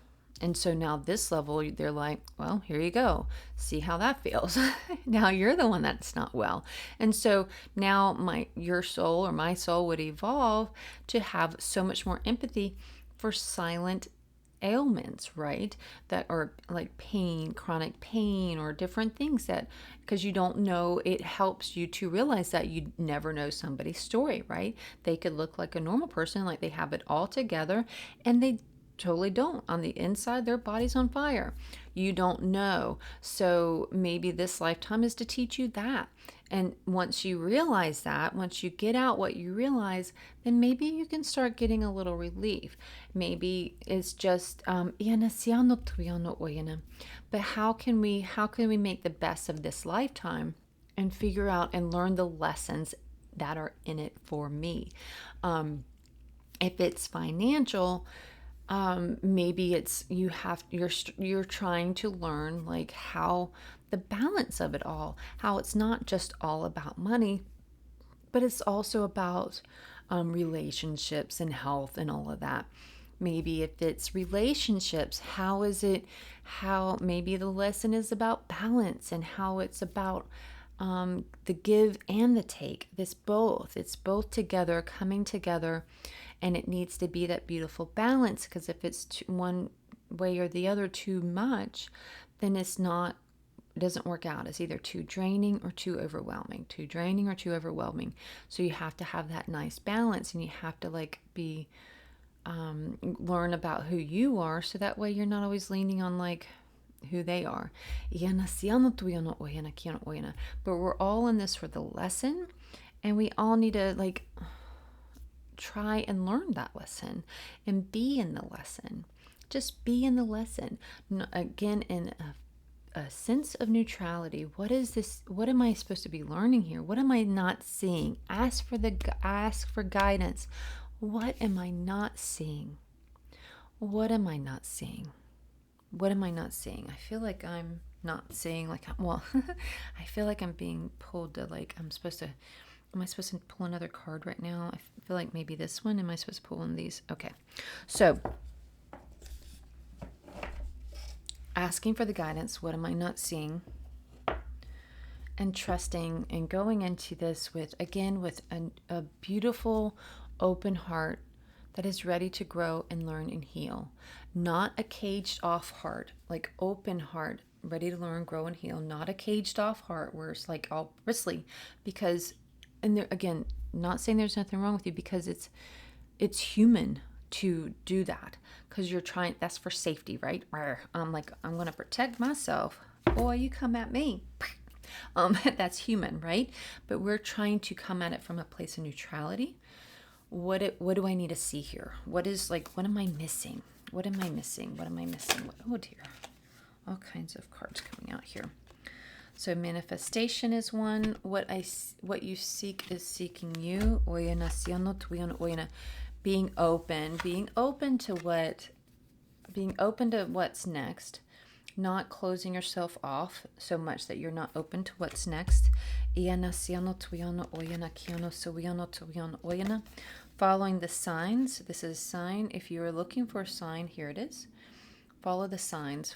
[SPEAKER 1] And so now this level, they're like, well, here you go. See how that feels. Now you're the one that's not well. And so now your soul or my soul would evolve to have so much more empathy for silent ailments, right? That are like pain, chronic pain, or different things that, because you don't know, it helps you to realize that you never know somebody's story, right? They could look like a normal person, like they have it all together, and they totally don't. On the inside, their body's on fire. You don't know. So maybe this lifetime is to teach you that. And once you realize that, once you get out what you realize, then maybe you can start getting a little relief. Maybe it's just but how can we make the best of this lifetime and figure out and learn the lessons that are in it for me? If it's financial, maybe it's you're trying to learn like how the balance of it all, how it's not just all about money, but it's also about relationships and health and all of that. Maybe if it's relationships, how is it, how maybe the lesson is about balance and how it's about the give and the take. It's both together, coming together, and it needs to be that beautiful balance, because if it's one way or the other too much, then it doesn't work out. It's either too draining or too overwhelming, So you have to have that nice balance, and you have to be learn about who you are, so that way you're not always leaning on who they are. But we're all in this for the lesson, and we all need to try and learn that lesson and be in the lesson. Just be in the lesson. Again, in a sense of neutrality. What is this? What am I supposed to be learning here? What am I not seeing? Ask for guidance. What am I not seeing? What am I not seeing? What am I not seeing? I feel like I'm not seeing I feel like I'm being pulled to am I supposed to pull another card right now? I feel like maybe this one. Am I supposed to pull one of these? Okay. So asking for the guidance, what am I not seeing? And trusting and going into this with a beautiful, open heart that is ready to grow and learn and heal. Not a caged off heart, open heart, ready to learn, grow, and heal. Not a caged off heart where it's all bristly, because, and there, again, not saying there's nothing wrong with you, because it's human to do that, because you're trying, that's for safety, right? I'm going to protect myself. Boy, you come at me. That's human, right? But we're trying to come at it from a place of neutrality. What do I need to see here? What am I missing? What am I missing? Oh dear. All kinds of cards coming out here. So manifestation is one. What you seek is seeking you. Being open to what's next, not closing yourself off so much that you're not open to what's next. Following the signs. This is a sign. If you are looking for a sign, here it is. Follow the signs.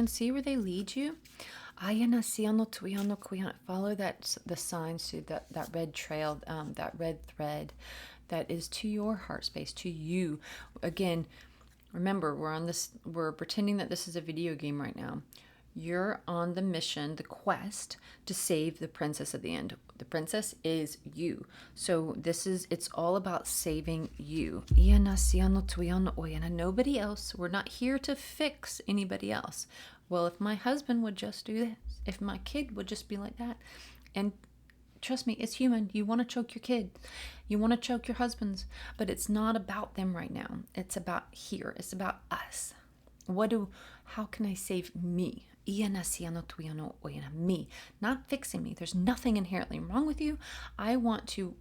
[SPEAKER 1] See where they lead you. Follow the signs to that red trail, that red thread that is to your heart space, to you. Again, remember, we're pretending that this is a video game right now. You're on the mission, the quest to save the princess at the end. The princess is you. So it's all about saving you. Nobody else. We're not here to fix anybody else. Well, if my husband would just do this, if my kid would just be like that, and trust me, it's human. You want to choke your kid. You want to choke your husbands. But it's not about them right now. It's about here. It's about us. How can I save me? Me. Not fixing me. There's nothing inherently wrong with you. I want to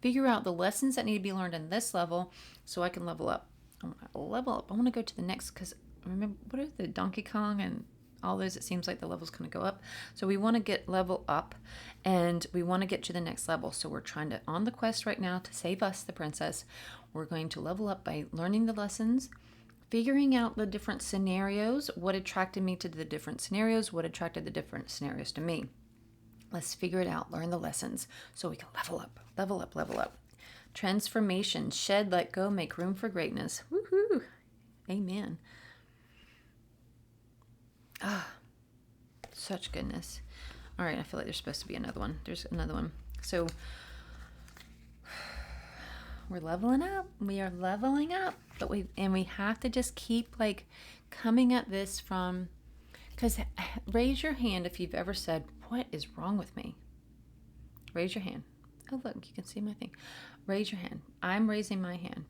[SPEAKER 1] figure out the lessons that need to be learned in this level so I can level up. I want to go to the next, because remember, what are the Donkey Kong and all those? It seems like the levels kind of go up. So we want to get level up, and we want to get to the next level. So we're trying to, on the quest right now to save us, the princess. We're going to level up by learning the lessons, figuring out the different scenarios, what attracted me to the different scenarios, what attracted the different scenarios to me. Let's figure it out, learn the lessons so we can level up. Transformation, shed, let go, make room for greatness. Woohoo! Amen. Such goodness. All right, I feel like there's supposed to be another one. There's another one. So we're leveling up. We are leveling up. But we have to just keep coming at this from, because raise your hand if you've ever said, what is wrong with me? Raise your hand. Oh, look, you can see my thing. Raise your hand. I'm raising my hand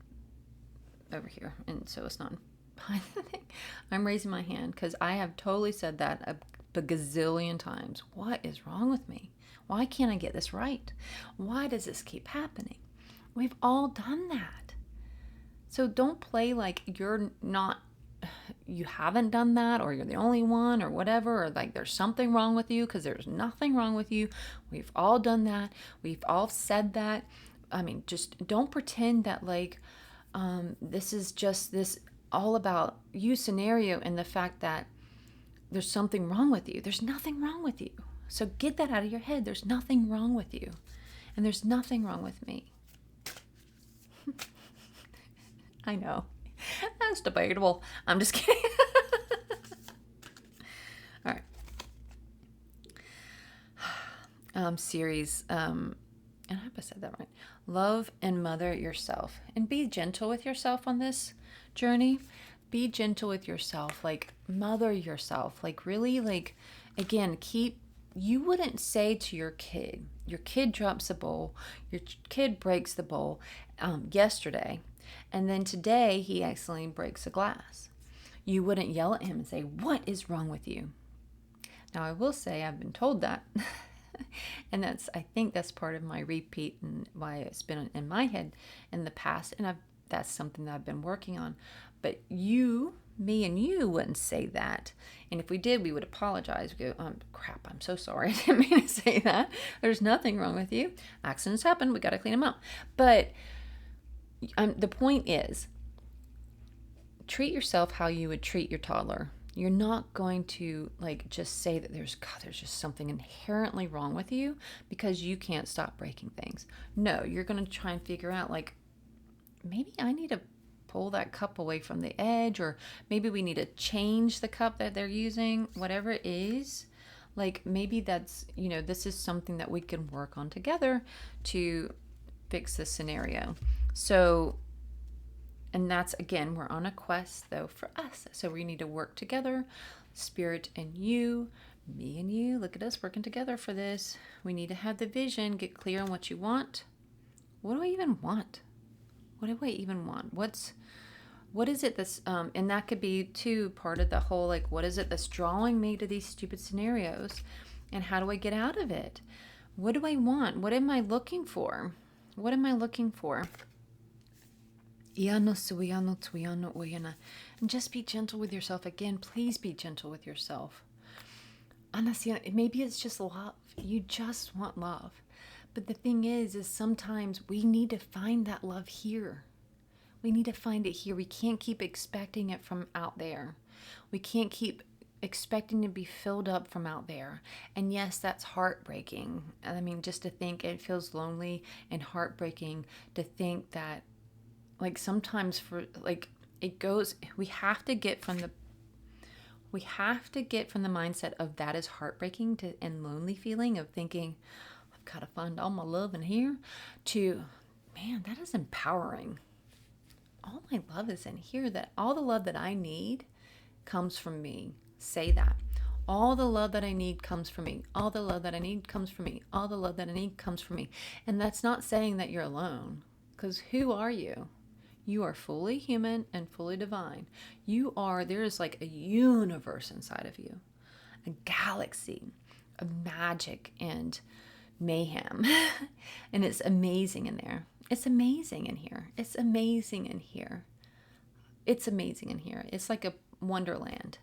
[SPEAKER 1] over here, and so it's not behind the thing. I'm raising my hand because I have totally said that a gazillion times. What is wrong with me? Why can't I get this right? Why does this keep happening? We've all done that. So don't play like you're not you haven't done that, or you're the only one, or whatever, or like there's something wrong with you, because there's nothing wrong with you. We've all done that. We've all said that. I mean, just don't pretend that like this is just this all about you scenario, and the fact that there's something wrong with you. There's nothing wrong with you. So get that out of your head. There's nothing wrong with you. And there's nothing wrong with me. I know. That's debatable. I'm just kidding. All right. Series, and I hope I said that right. Love and mother yourself. And be gentle with yourself on this journey. Be gentle with yourself. Like, mother yourself. Like, really, like, again, you wouldn't say to your kid drops a bowl, your kid breaks the bowl yesterday, and then today he accidentally breaks a glass. You wouldn't yell at him and say, "What is wrong with you?" Now, I will say I've been told that. And I think that's part of my repeat and why it's been in my head in the past. And that's something that I've been working on. But me and you wouldn't say that. And if we did, we would apologize. We go, crap, I'm so sorry. I didn't mean to say that. There's nothing wrong with you. Accidents happen. We got to clean them up. But the point is, treat yourself how you would treat your toddler. You're not going to like just say that there's just something inherently wrong with you because you can't stop breaking things. No, you're going to try and figure out like, maybe I need to pull that cup away from the edge, or maybe we need to change the cup that they're using, whatever it is. Like, maybe that's, this is something that we can work on together to fix this scenario. So, and that's, again, we're on a quest though for us. So we need to work together, spirit and you, me and you. Look at us working together for this. We need to have the vision, get clear on what you want. What do I even want? What do I even want? What is it that's, and that could be too part of the whole, like, what is it that's drawing me to these stupid scenarios, and how do I get out of it? What do I want? What am I looking for? What am I looking for? And just be gentle with yourself. Again, please be gentle with yourself. Maybe it's just love. You just want love. But the thing is sometimes we need to find that love here. We need to find it here. We can't keep expecting it from out there. We can't keep expecting to be filled up from out there. And yes, that's heartbreaking. I mean, just to think it feels lonely and heartbreaking to think that, like, sometimes we have to get from the mindset of that is heartbreaking and lonely feeling of thinking, I've got to find all my love in here, to, man, that is empowering. All my love is in here. That all the love that I need comes from me. Say that. All the love that I need comes from me. All the love that I need comes from me. All the love that I need comes from me. And that's not saying that you're alone, because who are you? You are fully human and fully divine. There is like a universe inside of you, a galaxy of magic and mayhem. And it's amazing in there. It's amazing in here. It's amazing in here. It's amazing in here. It's like a wonderland.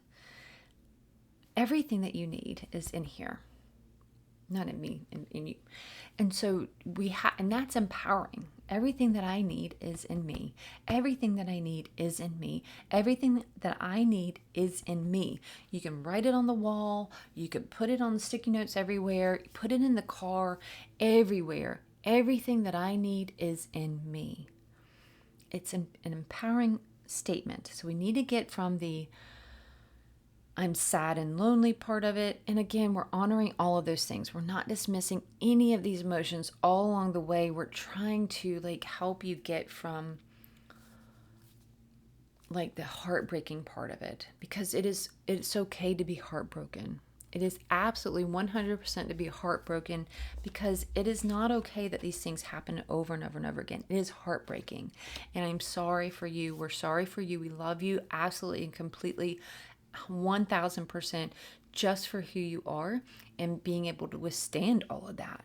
[SPEAKER 1] Everything that you need is in here. Not in me, in you. And so and that's empowering. Everything that I need is in me. Everything that I need is in me. Everything that I need is in me. You can write it on the wall. You can put it on the sticky notes everywhere. Put it in the car, everywhere. Everything that I need is in me. It's an empowering statement. So we need to get from the I'm sad and lonely part of it. And again, we're honoring all of those things. We're not dismissing any of these emotions all along the way. We're trying to help you get from the heartbreaking part of it, because it's okay to be heartbroken. It is absolutely 100% to be heartbroken, because it is not okay that these things happen over and over and over again. It is heartbreaking. And I'm sorry for you. We're sorry for you. We love you absolutely and completely, 1000%, just for who you are and being able to withstand all of that.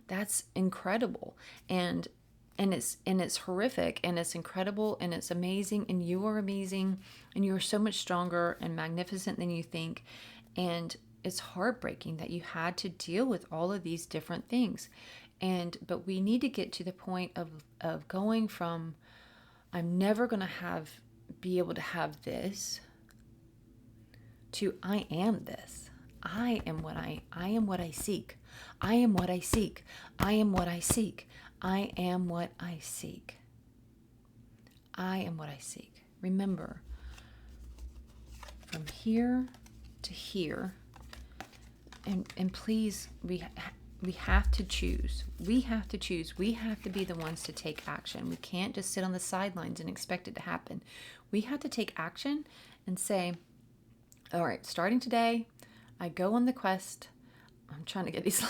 [SPEAKER 1] That's incredible. And And it's horrific, and it's incredible, and it's amazing, and you are amazing, and you are so much stronger and magnificent than you think. And it's heartbreaking that you had to deal with all of these different things. But we need to get to the point of going from, I'm never going to be able to have this, to I am this. I am what I seek. I am what I seek. I am what I seek. I am what I seek. I am what I seek. Remember, from here to here, and please, we have to choose. We have to choose. We have to be the ones to take action. We can't just sit on the sidelines and expect it to happen. We have to take action and say, all right, starting today, I go on the quest. I'm trying to get these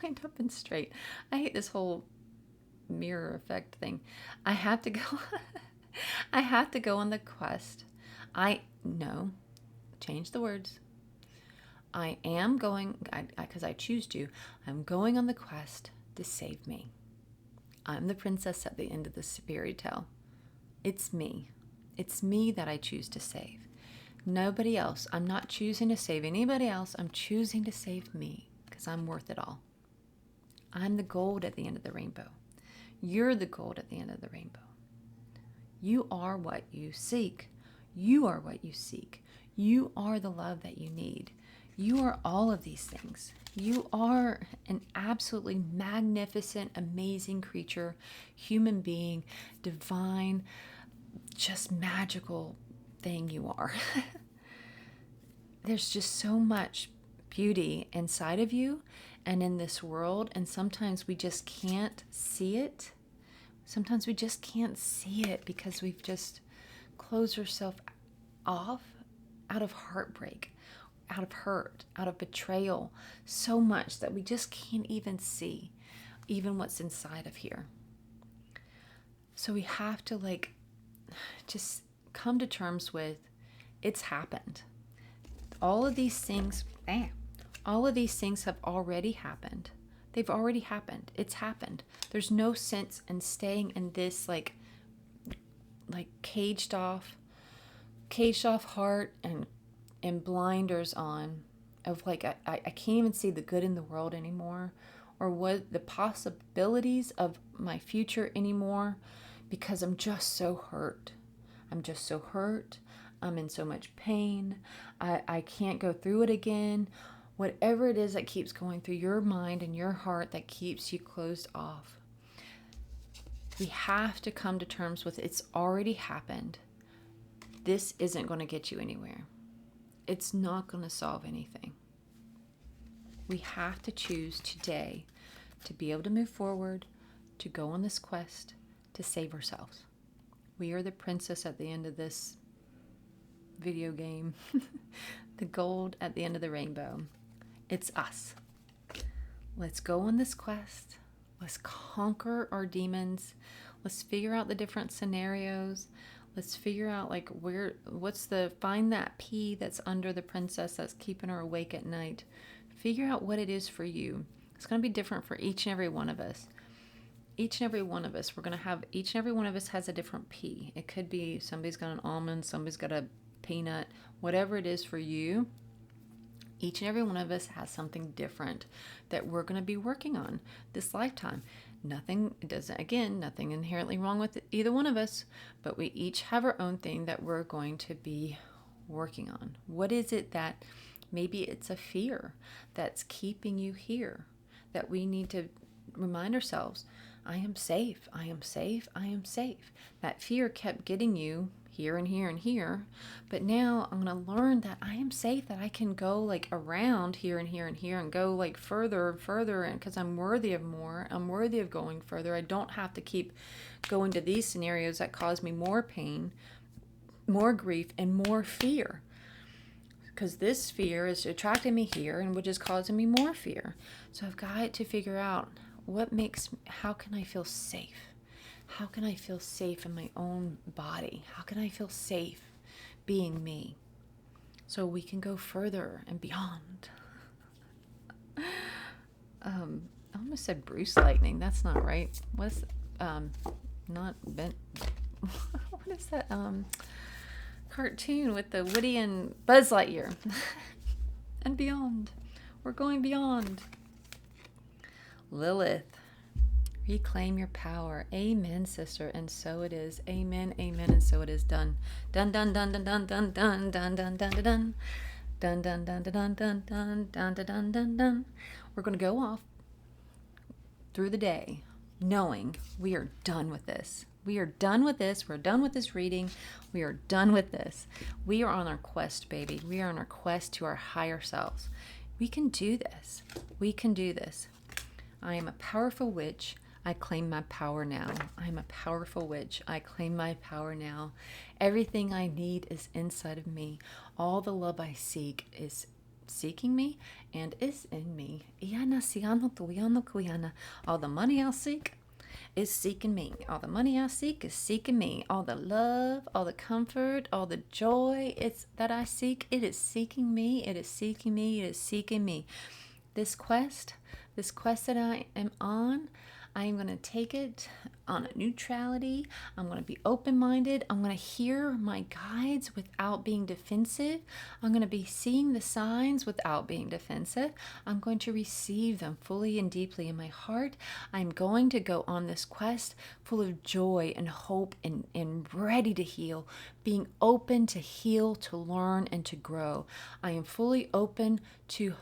[SPEAKER 1] lined up and straight. I hate this whole mirror effect thing. I have to go I have to go on the quest. Change the words. I am going, because I choose to, I'm going on the quest to save me. I'm the princess at the end of this fairy tale. It's me. It's me that I choose to save. Nobody else. I'm not choosing to save anybody else. I'm choosing to save me, because I'm worth it all. I'm the gold at the end of the rainbow. You're the gold at the end of the rainbow. You are what you seek. You are what you seek. You are the love that you need. You are all of these things. You are an absolutely magnificent, amazing creature, human being, divine, just magical thing you are. There's just so much beauty inside of you and in this world, and sometimes we just can't see it. Sometimes we just can't see it because we've just closed ourselves off out of heartbreak, out of hurt, out of betrayal, so much that we just can't even see even what's inside of here. So we have to just come to terms with, it's happened. All of these things have already happened. They've already happened. It's happened. There's no sense in staying in this like caged off heart and blinders on of I can't even see the good in the world anymore, or what the possibilities of my future anymore, because I'm just so hurt. I'm in so much pain. I can't go through it again. Whatever it is that keeps going through your mind and your heart that keeps you closed off. We have to come to terms with, it's already happened. This isn't going to get you anywhere. It's not going to solve anything. We have to choose today to be able to move forward, to go on this quest, to save ourselves. We are the princess at the end of this video game. The gold at the end of the rainbow. It's us. Let's go on this quest. Let's conquer our demons. Let's figure out the different scenarios. Let's figure out find that pea that's under the princess that's keeping her awake at night. Figure out what it is for you. It's going to be different for each and every one of us. Each and every one of us has a different pea. It could be somebody's got an almond, somebody's got a peanut, whatever it is for you. Each and every one of us has something different that we're going to be working on this lifetime. Nothing inherently wrong with either one of us, but we each have our own thing that we're going to be working on. What is it that maybe it's a fear that's keeping you here, that we need to remind ourselves, I am safe, I am safe, I am safe. That fear kept getting you here and here and here, but now I'm going to learn that I am safe, that I can go around here and here and here and go further and further, and because I'm worthy of more, I'm worthy of going further. I don't have to keep going to these scenarios that cause me more pain, more grief, and more fear, because this fear is attracting me here and which is causing me more fear. So I've got to figure out how can I feel safe? How can I feel safe in my own body? How can I feel safe being me? So we can go further and beyond. I almost said Bruce Lightning. That's not right. not bent. What is that cartoon with the Woody and Buzz Lightyear? And beyond. We're going beyond. Lilith, reclaim your power. Amen, sister. And so it is. Amen, amen, and so it is done. Dun dun dun dun dun dun dun dun dun dun dun. Dun dun dun dun dun dun dun dun dun dun dun. We're gonna go off through the day knowing we are done with this. We are done with this. We're done with this reading. We are done with this. We are on our quest, baby. We are on our quest to our higher selves. We can do this. We can do this. I am a powerful witch. I claim my power now. I am a powerful witch. I claim my power now. Everything I need is inside of me. All the love I seek is seeking me and is in me. All the money I'll seek is seeking me. All the money I seek is seeking me. All the love, all the comfort, all the joy that I seek, it is seeking me. It is seeking me. It is seeking me. This quest that I am on, I am going to take it on a neutrality. I'm going to be open-minded. I'm going to hear my guides without being defensive. I'm going to be seeing the signs without being defensive. I'm going to receive them fully and deeply in my heart. I'm going to go on this quest full of joy and hope and ready to heal, being open to heal, to learn, and to grow. I am fully open to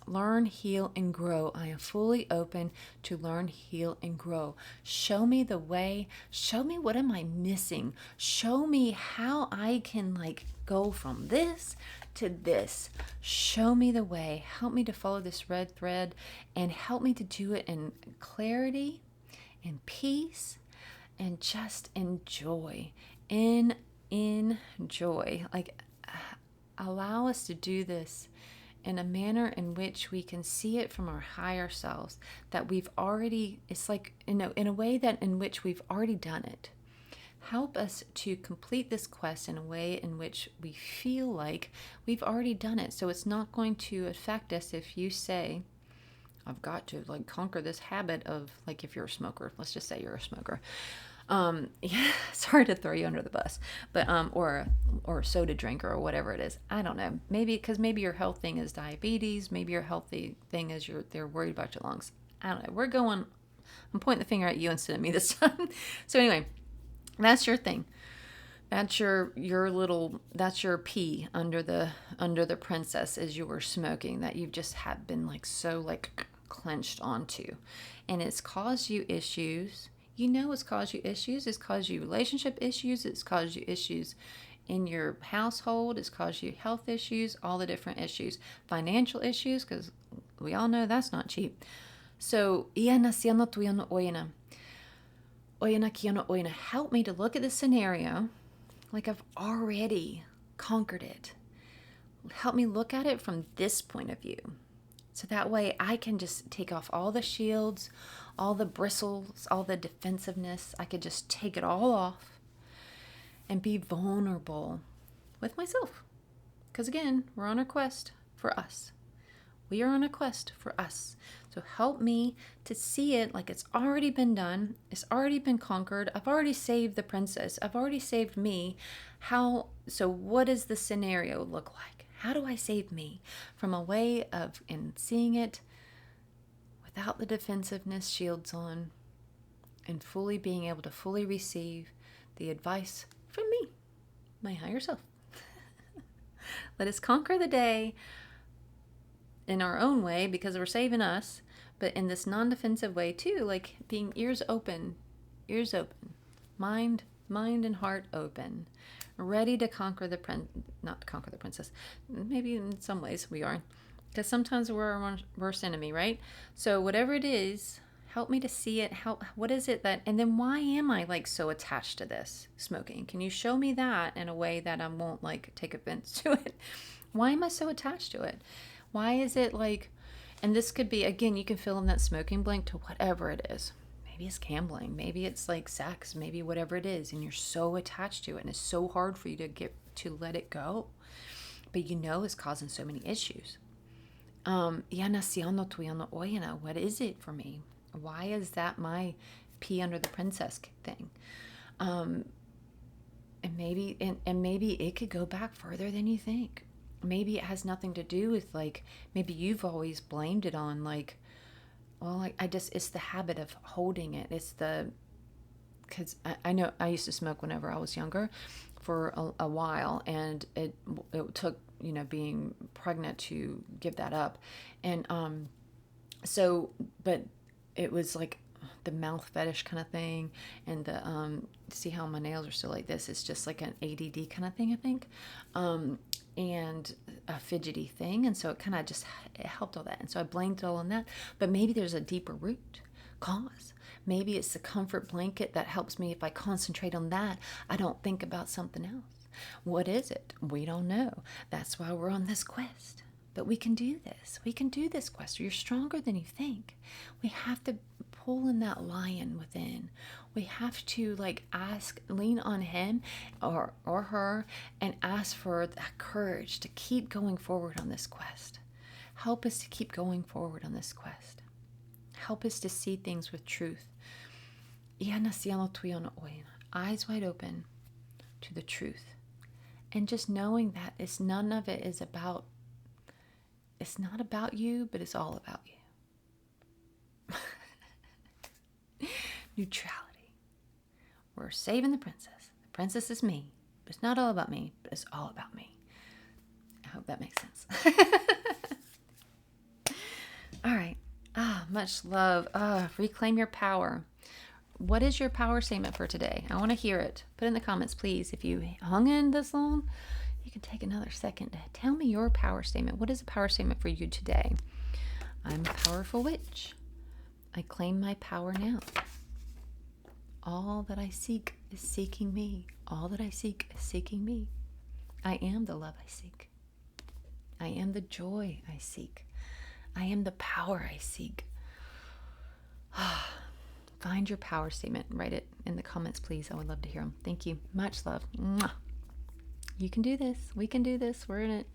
[SPEAKER 1] learn, heal, and grow. I am fully open to learn, heal, and grow. Show me the way. Show me what am I missing. Show me how I can go from this to this. Show me the way. Help me to follow this red thread and help me to do it in clarity and peace and just enjoy. Enjoy. Allow us to do this in a manner in which we can see it from our higher selves, that we've already, it's like in a way that in which we've already done it. Help us to complete this quest in a way in which we feel like we've already done it. So it's not going to affect us if you say, I've got to conquer this habit of, if you're a smoker, let's just say you're a smoker. Yeah, sorry to throw you under the bus, but or a soda drinker or whatever it is. I don't know. Maybe your health thing is diabetes. Maybe your healthy thing is they're worried about your lungs. I don't know. I'm pointing the finger at you instead of me this time. So anyway, that's your thing. That's your that's your pee under the princess as you were smoking that you've just had been so clenched onto, and it's caused you issues. You know it's caused you issues. It's caused you relationship issues. It's caused you issues in your household. It's caused you health issues, all the different issues. Financial issues, because we all know that's not cheap. So, help me to look at this scenario like I've already conquered it. Help me look at it from this point of view. So that way I can just take off all the shields, all the bristles, all the defensiveness. I could just take it all off and be vulnerable with myself. Because again, we're on a quest for us. We are on a quest for us. So help me to see it like it's already been done. It's already been conquered. I've already saved the princess. I've already saved me. So what does the scenario look like? How do I save me from a way of seeing it without the defensiveness shields on and fully being able to fully receive the advice from me, my higher self? Let us conquer the day in our own way because we're saving us, but in this non-defensive way too, being ears open, mind and heart open, ready to conquer not to conquer the princess. Maybe in some ways we are, because sometimes we're our worst enemy, right? So whatever it is, help me to see it. What is it and then why am I so attached to this smoking? Can you show me that in a way that I won't take offense to it? Why am I so attached to it? Why is it and this could be, again, you can fill in that smoking blank to whatever it is. Maybe it's gambling, maybe it's sex, maybe whatever it is, and you're so attached to it and it's so hard for you to let it go, but it's causing so many issues. What is it for me? Why is that my pee under the princess thing. And maybe it could go back further than you think. Maybe it has nothing to do with like, maybe you've always blamed it on like, well, it's the habit of holding it. It's because I know I used to smoke whenever I was younger for a while, and it took, being pregnant to give that up. And but it was like the mouth fetish kind of thing, and the see how my nails are still like this, it's just like an ADD kind of thing, I think, and a fidgety thing, and so it helped all that, and so I blamed it all on that. But maybe there's a deeper root cause. Maybe it's the comfort blanket that helps me. If I concentrate on that, I don't think about something else. What is it? We don't know. That's why we're on this quest. But we can do this. We can do this quest. You're stronger than you think. We have to pull in that lion within. We have to lean on him or her and ask for that courage to keep going forward on this quest. Help us to keep going forward on this quest. Help us to see things with truth. Eyes wide open to the truth. And just knowing that none of it is about, it's not about you, but it's all about you. Neutrality. We're saving the princess. The princess is me. But it's not all about me, but it's all about me. I hope that makes sense. All right. Much love. Reclaim your power. What is your power statement for today? I want to hear it. Put in the comments, please. If you hung in this long, you can take another second to tell me your power statement. What is a power statement for you today? I'm a powerful witch. I claim my power now. All that I seek is seeking me. All that I seek is seeking me. I am the love I seek. I am the joy I seek. I am the power I seek. Find your power statement. Write it in the comments, please. I would love to hear them. Thank you. Much love. Mwah. You can do this. We can do this. We're in it.